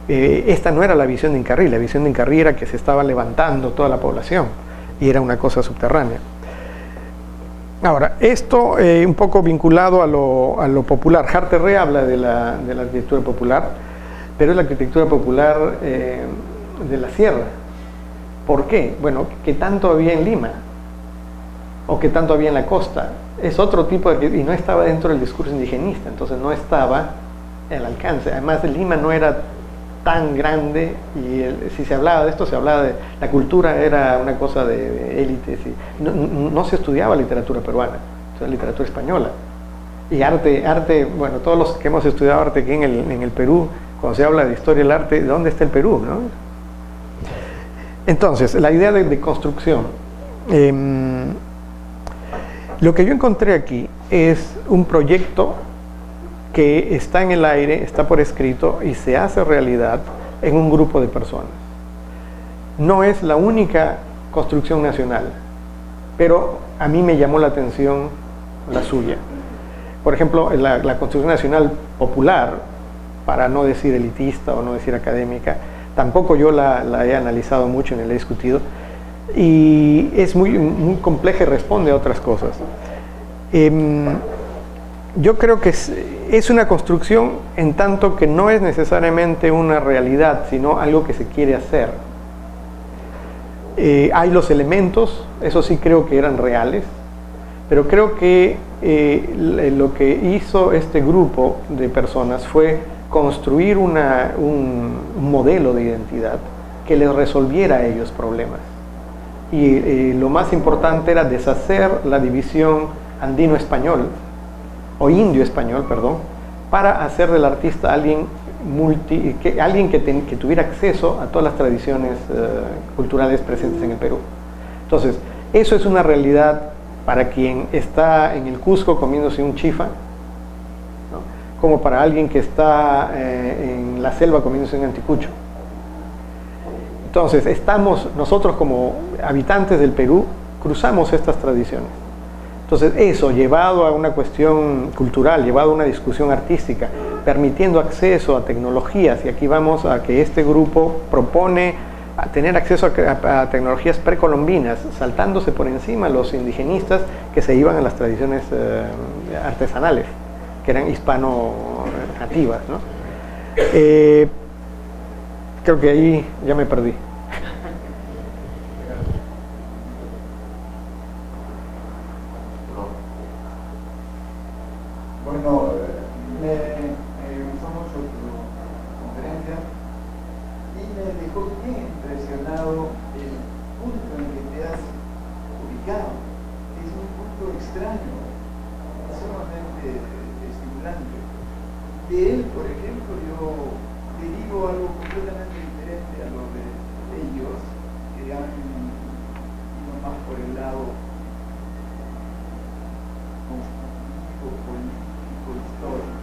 B: Esta no era la visión de Incarrí, la visión de Incarrí era que se estaba levantando toda la población y era una cosa subterránea. Ahora, esto un poco vinculado a lo popular. Harter-Ree habla de la arquitectura popular, pero es la arquitectura popular de la sierra. ¿Por qué? Bueno, ¿qué tanto había en Lima? ¿O qué tanto había en la costa? Es otro tipo de... y no estaba dentro del discurso indigenista, entonces no estaba al alcance. Además, Lima no era tan grande y si se hablaba de esto, se hablaba de... la cultura era una cosa de élites y no se estudiaba literatura peruana, sino literatura española. Y arte, bueno, todos los que hemos estudiado arte aquí en el Perú, cuando se habla de historia del arte, ¿dónde está el Perú, no? Entonces, la idea de construcción. Lo que yo encontré aquí es un proyecto que está en el aire, está por escrito y se hace realidad en un grupo de personas. No es la única construcción nacional, pero a mí me llamó la atención la suya. Por ejemplo, la construcción nacional popular, para no decir elitista o no decir académica, tampoco yo la he analizado mucho ni la he discutido, y es muy compleja y responde a otras cosas. Yo creo que es una construcción en tanto que no es necesariamente una realidad, sino algo que se quiere hacer. Hay los elementos, eso sí creo que eran reales, pero creo que lo que hizo este grupo de personas fue construir un modelo de identidad que les resolviera a ellos problemas. Y lo más importante era deshacer la división andino-español, o indio-español, perdón, para hacer del artista alguien alguien que tuviera acceso a todas las tradiciones culturales presentes en el Perú. Entonces, eso es una realidad para quien está en el Cusco comiéndose un chifa, ¿no? Como para alguien que está en la selva comiéndose un anticucho. Entonces, nosotros como habitantes del Perú, cruzamos estas tradiciones. Entonces, eso llevado a una cuestión cultural, llevado a una discusión artística, permitiendo acceso a tecnologías, y aquí vamos a que este grupo propone a tener acceso a tecnologías precolombinas, saltándose por encima los indigenistas que se iban a las tradiciones artesanales, que eran hispano-nativas, ¿no? Creo que ahí ya me perdí.
E: Bueno, me gustó mucho tu conferencia y me dejó bien impresionado el punto en que te has ubicado. Es un punto extraño, sumamente estimulante. De él, por ejemplo, yo derivo algo completamente diferente a lo de ellos, que han ido más por el lado constructivo, político, histórico.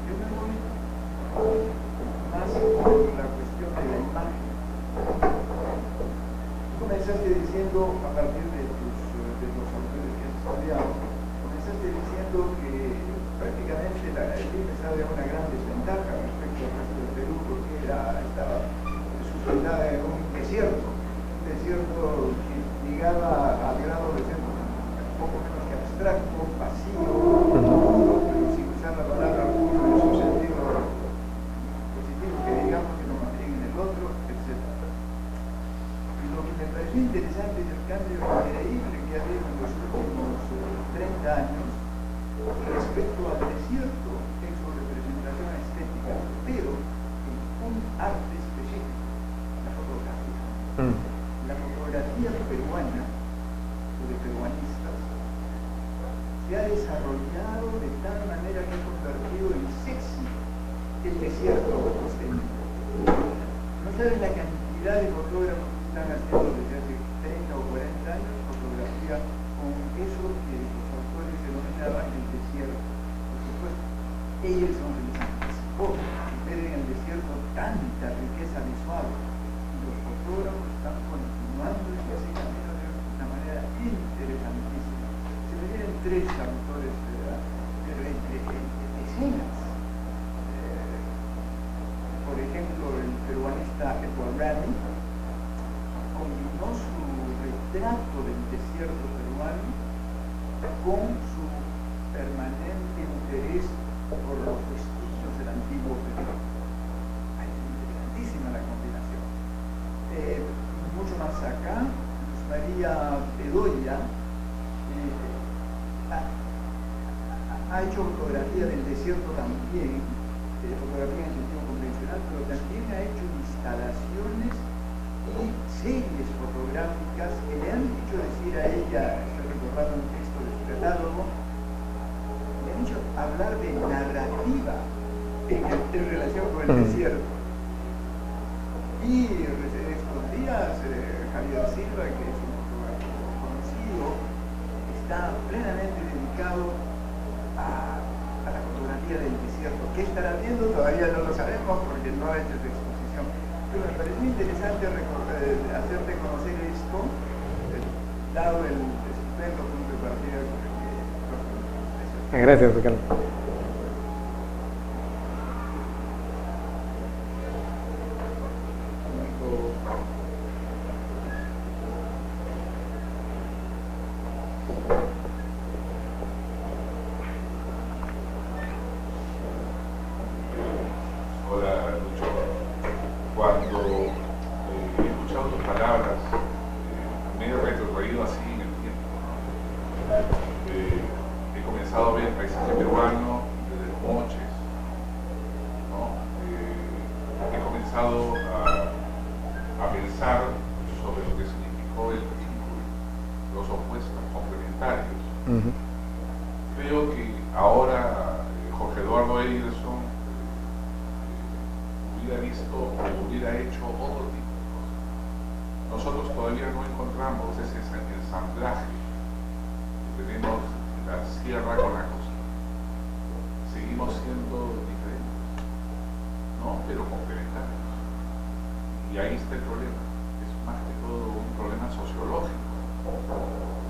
E: Yo me voy más por la cuestión de la imagen. Tú comenzaste diciendo, a partir de los autores que has estudiado, comenzaste diciendo que prácticamente el PIB estaba en una gran desventaja respecto al resto del Perú, porque estaba sustentada en un desierto que llegaba al grado de ser un poco menos que abstracto, vacío, pero sin usar la palabra puro en su sentido positivo, que digamos que no más bien en el otro, etc. Y lo que me pareció interesante es el cambio increíble que ha habido en los últimos 30 años respecto al desierto en su representación estética, pero en un arte específico, la fotografía. La fotografía peruana, o de peruanistas, se ha desarrollado de tal manera que ha convertido en sexy el desierto costeño. No sabes la cantidad de fotógrafos que están haciendo desde hace 30 o 40 años fotografía con eso que los autores denominaban el desierto. Por supuesto, ellos son los que anticipó ver en el desierto tanta riqueza visual, y los fotógrafos están continuando ese camino de una manera interesantísima. Se me vienen tres autores, pero entre escenas. Por ejemplo, el peruanista Edward Rami combinó su retrato del desierto peruano con su permanente interés por los vestigios del antiguo Perú. Es interesantísima la combinación. Mucho más acá, Luz María Bedoya ha hecho fotografía del desierto también, fotografía en sentido convencional, pero también ha hecho instalaciones y series fotográficas que le han hecho decir a ella, estoy recordando un texto de su catálogo, le han hecho hablar de narrativa en relación con el desierto. Y estos días Javier Silva, que es un fotógrafo conocido, está plenamente dedicado a la fotografía del desierto. ¿Qué estará haciendo? Todavía no lo sabemos porque no ha hecho su exposición. Pero me pareció interesante hacerte conocer esto, dado el estupendo punto de partida con el que...
B: Gracias, Ricardo.
F: Creo que ahora Jorge Eduardo Eiderson hubiera hecho otro tipo de cosas. Nosotros todavía no encontramos ese ensamblaje que tenemos la sierra con la costa. Seguimos siendo diferentes, ¿no? Pero complementarios. Y ahí está el problema. Es más que todo un problema sociológico,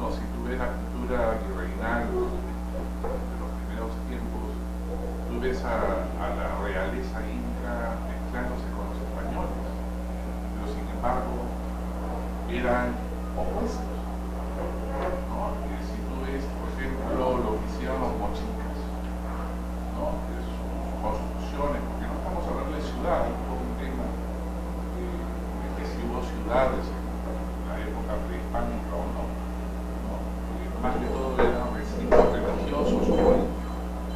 F: ¿no? Si tú ves la cultura virreinal de los primeros tiempos, tú ves a la realeza inca mezclándose con los españoles, pero sin embargo eran opuestos, ¿no? Si tú ves, por ejemplo, lo que hicieron los mochicas, ¿no? Que sus construcciones, porque no estamos hablando de ciudades, es todo un tema de que si hubo ciudades en la época prehispánica o no, ¿no? Porque más que todo eran recintos religiosos o políticos,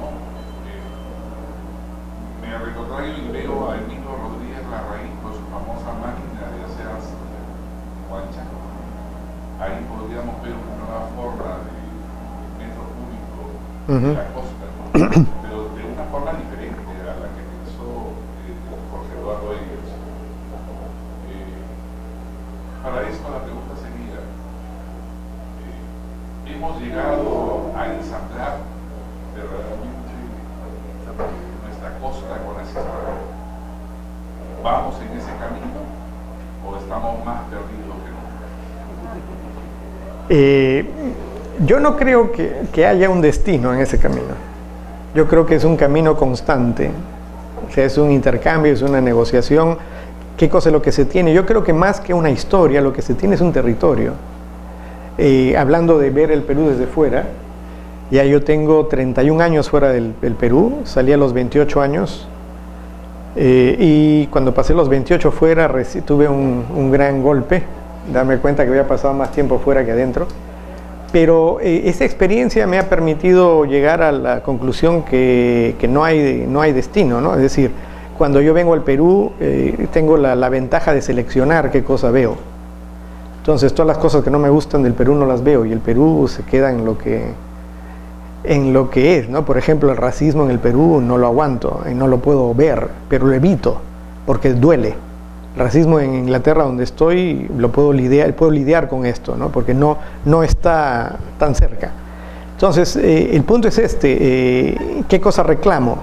F: ¿no? Me retrotraigo y veo a Emilio Rodríguez Larraín con su famosa máquina de hacer guancha. Ahí podríamos ver una nueva forma de metro cúbico de la costa, ¿no? Pero de una forma diferente a la que pensó Jorge Eduardo Eggers. Para esto la pregunta sería, ¿hemos llegado a ensamblar verdaderamente nuestra costa con la sierra? ¿Vamos en ese camino o estamos más perdidos que nunca?
B: Yo no creo que haya un destino en ese camino. Yo creo que es un camino constante. O sea, es un intercambio, es una negociación. ¿Qué cosa es lo que se tiene? Yo creo que más que una historia, lo que se tiene es un territorio. Hablando de ver el Perú desde fuera, ya yo tengo 31 años fuera del Perú, salí a los 28 años. Y cuando pasé los 28 fuera, tuve un gran golpe, darme cuenta que había pasado más tiempo fuera que adentro. Pero esa experiencia me ha permitido llegar a la conclusión que no hay destino, ¿no? Es decir, cuando yo vengo al Perú, tengo la ventaja de seleccionar qué cosa veo. Entonces, todas las cosas que no me gustan del Perú no las veo, y el Perú se queda en lo que es, ¿no? Por ejemplo, el racismo en el Perú no lo aguanto, no lo puedo ver, pero lo evito, porque duele. El racismo en Inglaterra, donde estoy, puedo lidiar con esto, ¿no? Porque no está tan cerca. Entonces, el punto es ¿qué cosa reclamo?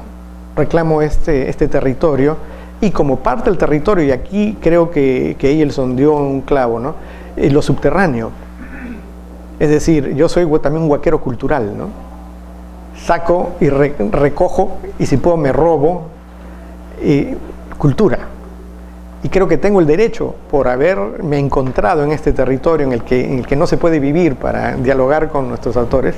B: Reclamo este territorio, y como parte del territorio, y aquí creo que Eielson dio un clavo, ¿no? Lo subterráneo. Es decir, yo soy también un huaquero cultural, ¿no? Saco y recojo, y si puedo me robo cultura. Y creo que tengo el derecho, por haberme encontrado en este territorio en el que no se puede vivir, para dialogar con nuestros autores,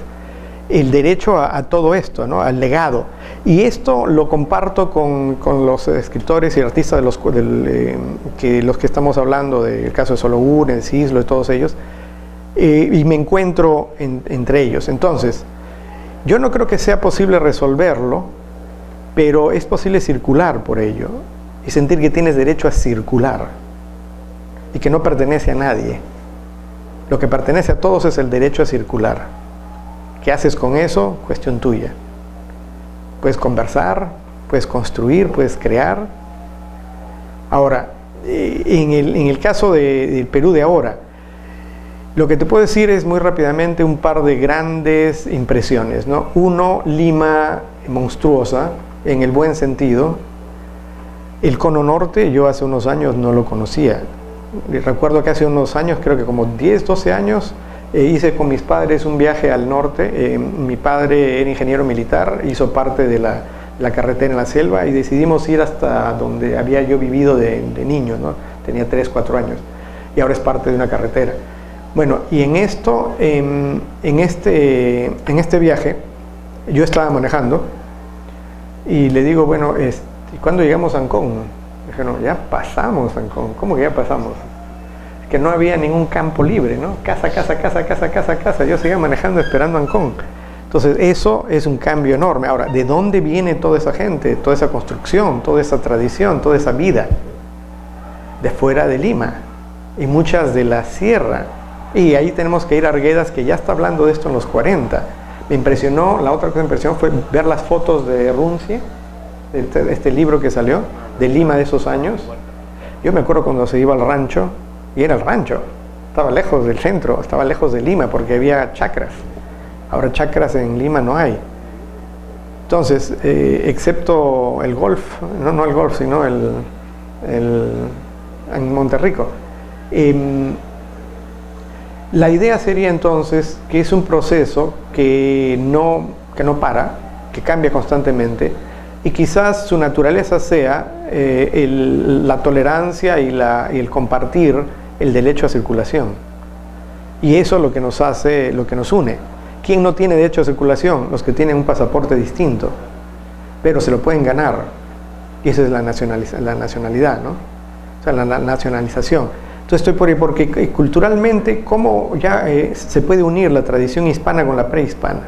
B: el derecho a todo esto, ¿no? Al legado. Y esto lo comparto con los escritores y artistas los que estamos hablando, del caso de Sologun, el Cislo y todos ellos, y me encuentro entre ellos. Entonces, yo no creo que sea posible resolverlo, pero es posible circular por ello y sentir que tienes derecho a circular y que no pertenece a nadie. Lo que pertenece a todos es el derecho a circular. ¿Qué haces con eso? Cuestión tuya. Puedes conversar, puedes construir, puedes crear. Ahora, en el caso del Perú de ahora, lo que te puedo decir es muy rápidamente un par de grandes impresiones, ¿no? Uno, Lima monstruosa, en el buen sentido. El Cono Norte, yo hace unos años no lo conocía. Recuerdo que hace unos años, creo que como 10, 12 años, hice con mis padres un viaje al norte. Mi padre era ingeniero militar, hizo parte de la carretera en la selva, y decidimos ir hasta donde había yo vivido de niño, ¿no? Tenía 3, 4 años, y ahora es parte de una carretera. Bueno, y en este viaje yo estaba manejando y le digo, bueno, ¿y cuándo llegamos a Ancón? Dije, no, ya pasamos Ancón. ¿Cómo que ya pasamos? Que no había ningún campo libre, ¿no? Casa. Yo seguía manejando esperando Ancón. Entonces, eso es un cambio enorme. Ahora, ¿de dónde viene toda esa gente, toda esa construcción, toda esa tradición, toda esa vida? De fuera de Lima, y muchas de la sierra. Y ahí tenemos que ir a Arguedas, que ya está hablando de esto en los 40. Me impresionó, la otra cosa que me impresionó fue ver las fotos de Runcie, este libro que salió, de Lima de esos años. Yo me acuerdo cuando se iba al rancho, y era el rancho, estaba lejos del centro, estaba lejos de Lima porque había chacras. Ahora chacras en Lima no hay. Entonces, excepto el golf, no el golf, sino en Monterrico. La idea sería entonces que es un proceso que no para, que cambia constantemente, y quizás su naturaleza sea la tolerancia y el compartir el derecho a circulación. Y eso es lo que nos hace, lo que nos une. ¿Quién no tiene derecho a circulación? Los que tienen un pasaporte distinto, pero se lo pueden ganar. Y esa es la nacionalidad, ¿no? O sea, la nacionalización. Entonces estoy por ahí porque culturalmente, ¿cómo ya se puede unir la tradición hispana con la prehispana?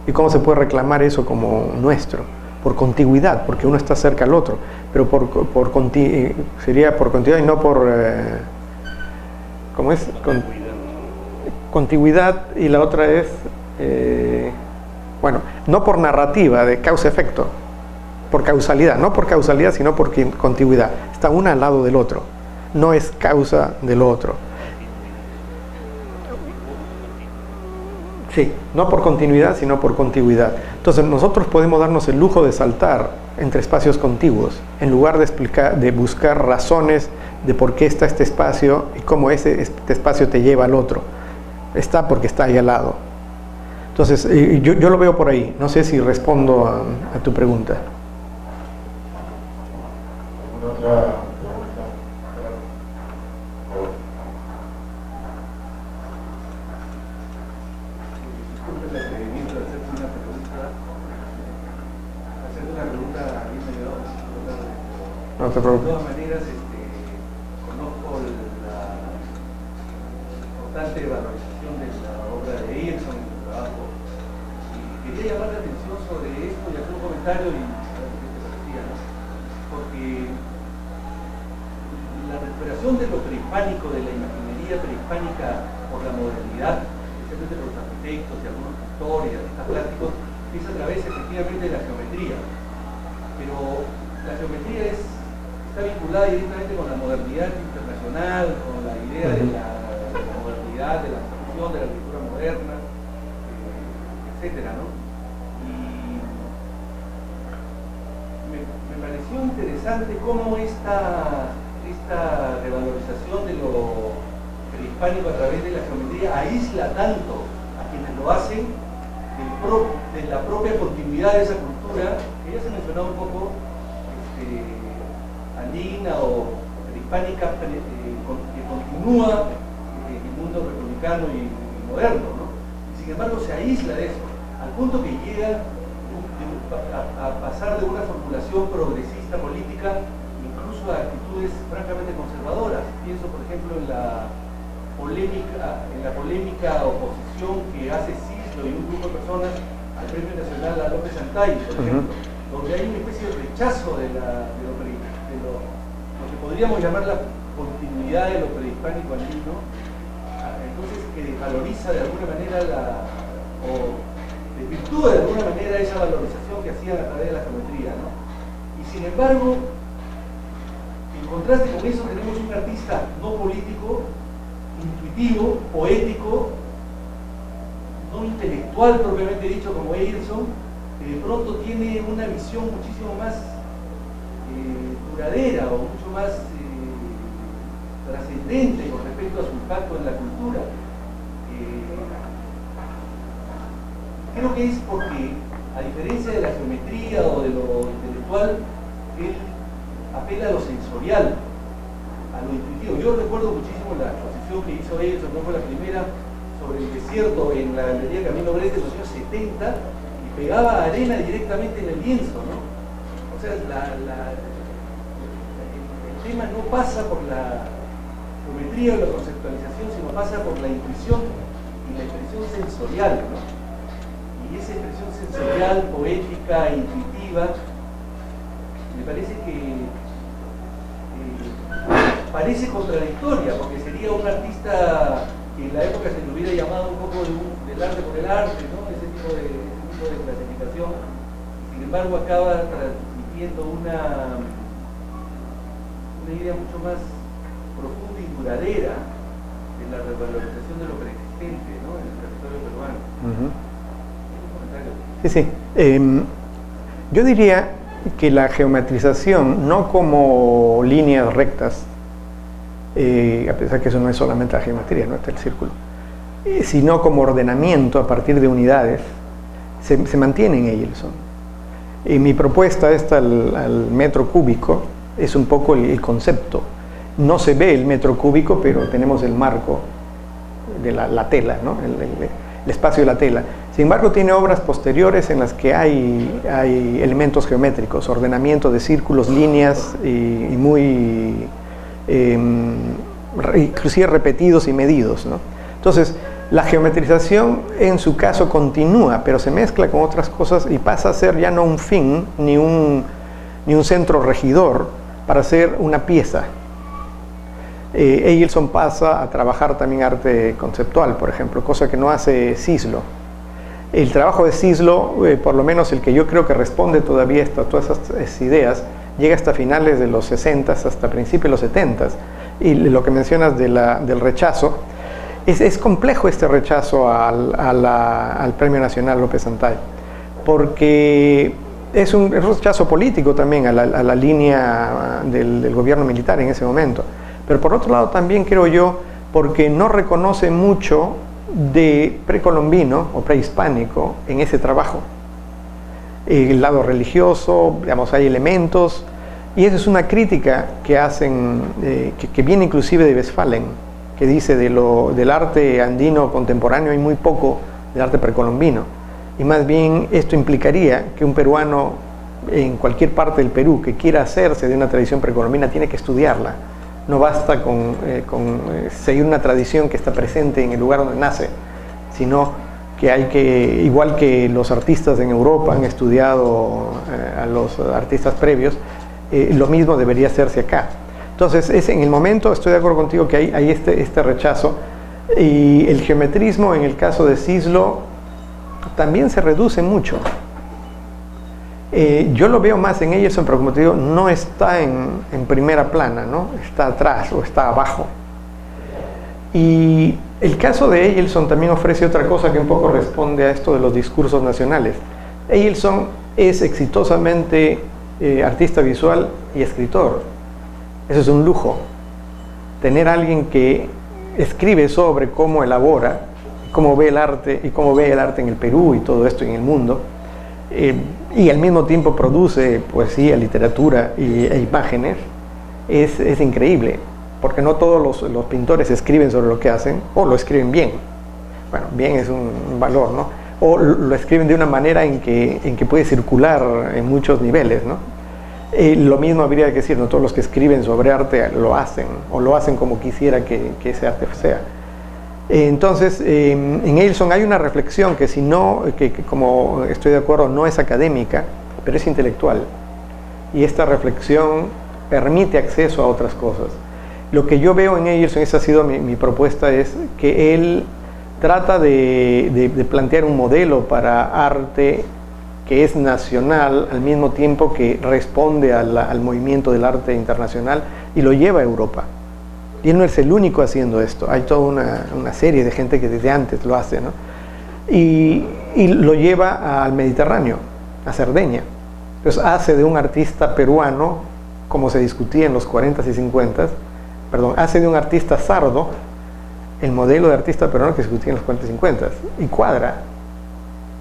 B: ¿Y cómo se puede reclamar eso como nuestro? Por contigüidad, porque uno está cerca al otro, pero sería por contigüidad y no por... ¿cómo es? Contigüidad, y la otra es... bueno, no por narrativa de causa-efecto, por causalidad, no por causalidad, sino por contigüidad. Está uno al lado del otro, no es causa del otro. Sí, no por continuidad, sino por contigüidad. Entonces nosotros podemos darnos el lujo de saltar entre espacios contiguos, en lugar de buscar razones de por qué está este espacio y cómo este espacio te lleva al otro. Está porque está ahí al lado. Entonces, yo lo veo por ahí. No sé si respondo a tu pregunta.
A: ¿Alguna otra pregunta?
E: Disculpe el atrevimiento de hacerte una pregunta. Hacer una pregunta a mí me dio.
B: No te
E: De
B: preocupes.
E: todas maneras, conozco la importante valorización de la obra de Emerson en su trabajo, y quería llamar la atención sobre esto y hacer un comentario y a ver qué te parecía, ¿no? Porque la recuperación de lo prehispánico, de la imaginería prehispánica por la modernidad, especialmente por los arquitectos y algunos pintores y artistas plásticos, es a través efectivamente de la geometría. Pero la geometría está vinculada directamente con la modernidad internacional, con la idea de la modernidad, de la abstracción, de la arquitectura moderna, etcétera, ¿no? Y me pareció interesante cómo esta revalorización de lo prehispánico a través de la geometría aísla tanto a quienes lo hacen de la propia continuidad de esa cultura, que ya se mencionaba un poco, andina o prehispánica, que continúa en el mundo republicano y moderno, ¿no? Y sin embargo se aísla de eso, al punto que llega a pasar de una formulación progresista política incluso a actitudes francamente conservadoras. Pienso, por ejemplo, en la polémica oposición que hace Cislo y un grupo de personas al Premio Nacional a López Antay, por ejemplo, donde hay una especie de rechazo de lo que podríamos llamar la continuidad de lo prehispánico andino, entonces que desvaloriza de alguna manera o desvirtúa de alguna manera esa valorización que hacían a través de la geometría, ¿no? Y sin embargo, en contraste con eso tenemos un artista no político, intuitivo, poético, no intelectual propiamente dicho como Emerson, que de pronto tiene una visión muchísimo más duradera o mucho más trascendente con respecto a su impacto en la cultura. Creo que es porque, a diferencia de la geometría o de lo intelectual, él apela a lo sensorial, a lo intuitivo. Yo recuerdo muchísimo la exposición que hizo Emerson, no fue la primera, sobre el desierto en la Galería Camilo Brete en los años 70, y pegaba arena directamente en el lienzo, ¿no? O sea, el tema no pasa por la geometría o la conceptualización, sino pasa por la intuición y la expresión sensorial, ¿no? Y esa expresión sensorial, poética, intuitiva, me parece que parece contradictoria, porque sería un artista que en la época se le hubiera llamado un poco del arte por el arte, ¿no? Ese tipo de clasificación. Sin embargo, acaba transmitiendo una una idea mucho más profunda y duradera de la revalorización de lo preexistente, ¿no?, en el territorio peruano.
B: Sí, sí. Yo diría que la geometrización, no como líneas rectas, a pesar que eso no es solamente la geometría, no está el círculo, sino como ordenamiento a partir de unidades, se mantiene en Eielson. Y mi propuesta esta al metro cúbico es un poco el concepto. No se ve el metro cúbico, pero tenemos el marco de la tela, ¿no?, el espacio de la tela. Sin embargo, tiene obras posteriores en las que hay elementos geométricos, ordenamiento de círculos, líneas y muy inclusive repetidos y medidos, ¿no? Entonces, la geometrización en su caso continúa, pero se mezcla con otras cosas y pasa a ser ya no un fin ni un centro regidor, para ser una pieza. Eielson pasa a trabajar también arte conceptual, por ejemplo, cosa que no hace Cislo. El trabajo de Cislo, por lo menos el que yo creo que responde todavía a todas esas ideas, llega hasta finales de los 60, hasta principios de los 70. Y lo que mencionas del rechazo, es complejo este rechazo al Premio Nacional López Antay, porque es un rechazo político también a la línea del gobierno militar en ese momento. Pero por otro lado también creo yo, porque no reconoce mucho de precolombino o prehispánico en ese trabajo. El lado religioso, digamos, hay elementos, y esa es una crítica que hacen, que viene inclusive de Westphalen, que dice del arte andino contemporáneo hay muy poco del arte precolombino, y más bien esto implicaría que un peruano en cualquier parte del Perú que quiera hacerse de una tradición precolombina tiene que estudiarla. No basta con seguir una tradición que está presente en el lugar donde nace, sino que hay que, igual que los artistas en Europa han estudiado a los artistas previos, lo mismo debería hacerse acá. Entonces, en el momento estoy de acuerdo contigo que hay este rechazo, y el geometrismo en el caso de Cislo también se reduce mucho. Yo lo veo más en Eielson, pero como te digo, no está en primera plana, ¿no? Está atrás o está abajo. Y el caso de Eielson también ofrece otra cosa que un poco responde a esto de los discursos nacionales. Eielson es exitosamente artista visual y escritor. Eso es un lujo. Tener a alguien que escribe sobre cómo elabora, cómo ve el arte y cómo ve el arte en el Perú y todo esto en el mundo. Y al mismo tiempo produce poesía, literatura e imágenes, es increíble, porque no todos los pintores escriben sobre lo que hacen, o lo escriben bien. Bueno, bien es un valor, ¿no? O lo escriben de una manera en que puede circular en muchos niveles, ¿no? Lo mismo habría que decir, no todos los que escriben sobre arte lo hacen, o lo hacen como quisiera que ese arte sea. Entonces, en Eielson hay una reflexión que, si no, que como estoy de acuerdo, no es académica, pero es intelectual. Y esta reflexión permite acceso a otras cosas. Lo que yo veo en Eielson, esa ha sido mi propuesta, es que él trata de plantear un modelo para arte que es nacional, al mismo tiempo que responde al movimiento del arte internacional y lo lleva a Europa. Y él no es el único haciendo esto, hay toda una serie de gente que desde antes lo hace, ¿no? Y lo lleva al Mediterráneo, a Cerdeña. Entonces hace de un artista peruano, como se discutía en los 40s y 50s, hace de un artista sardo el modelo de artista peruano que se discutía en los 40s y 50s, y cuadra.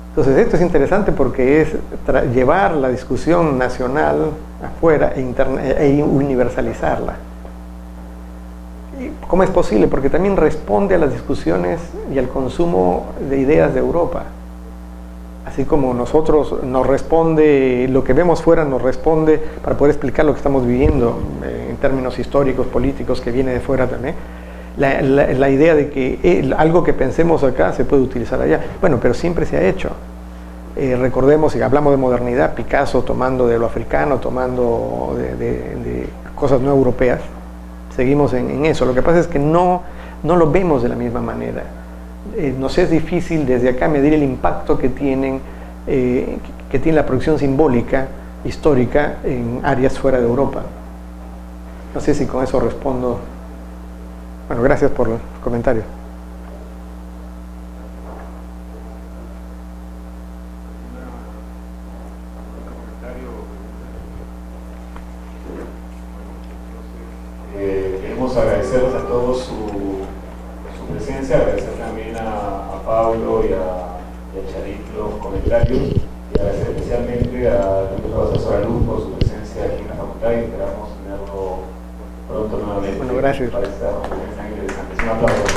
B: Entonces esto es interesante porque es llevar la discusión nacional afuera e universalizarla. ¿Cómo es posible? Porque también responde a las discusiones y al consumo de ideas de Europa. Así como nosotros nos responde, lo que vemos fuera nos responde para poder explicar lo que estamos viviendo en términos históricos, políticos, que viene de fuera también. La idea de que algo que pensemos acá se puede utilizar allá. Bueno, pero siempre se ha hecho. Recordemos, si hablamos de modernidad, Picasso tomando de lo africano, tomando de cosas no europeas. Seguimos en eso. Lo que pasa es que no lo vemos de la misma manera. Nos es difícil desde acá medir el impacto que tiene la producción simbólica, histórica, en áreas fuera de Europa. No sé si con eso respondo. Bueno, gracias por el comentario.
A: Queremos agradecerles a todos su presencia, agradecer también a Pablo y a Charit los comentarios, y agradecer especialmente a los profesores Aluz por su presencia aquí en la facultad, y esperamos tenerlo pronto nuevamente.
B: Bueno, gracias.
A: Para esta conferencia tan interesante. Un aplauso.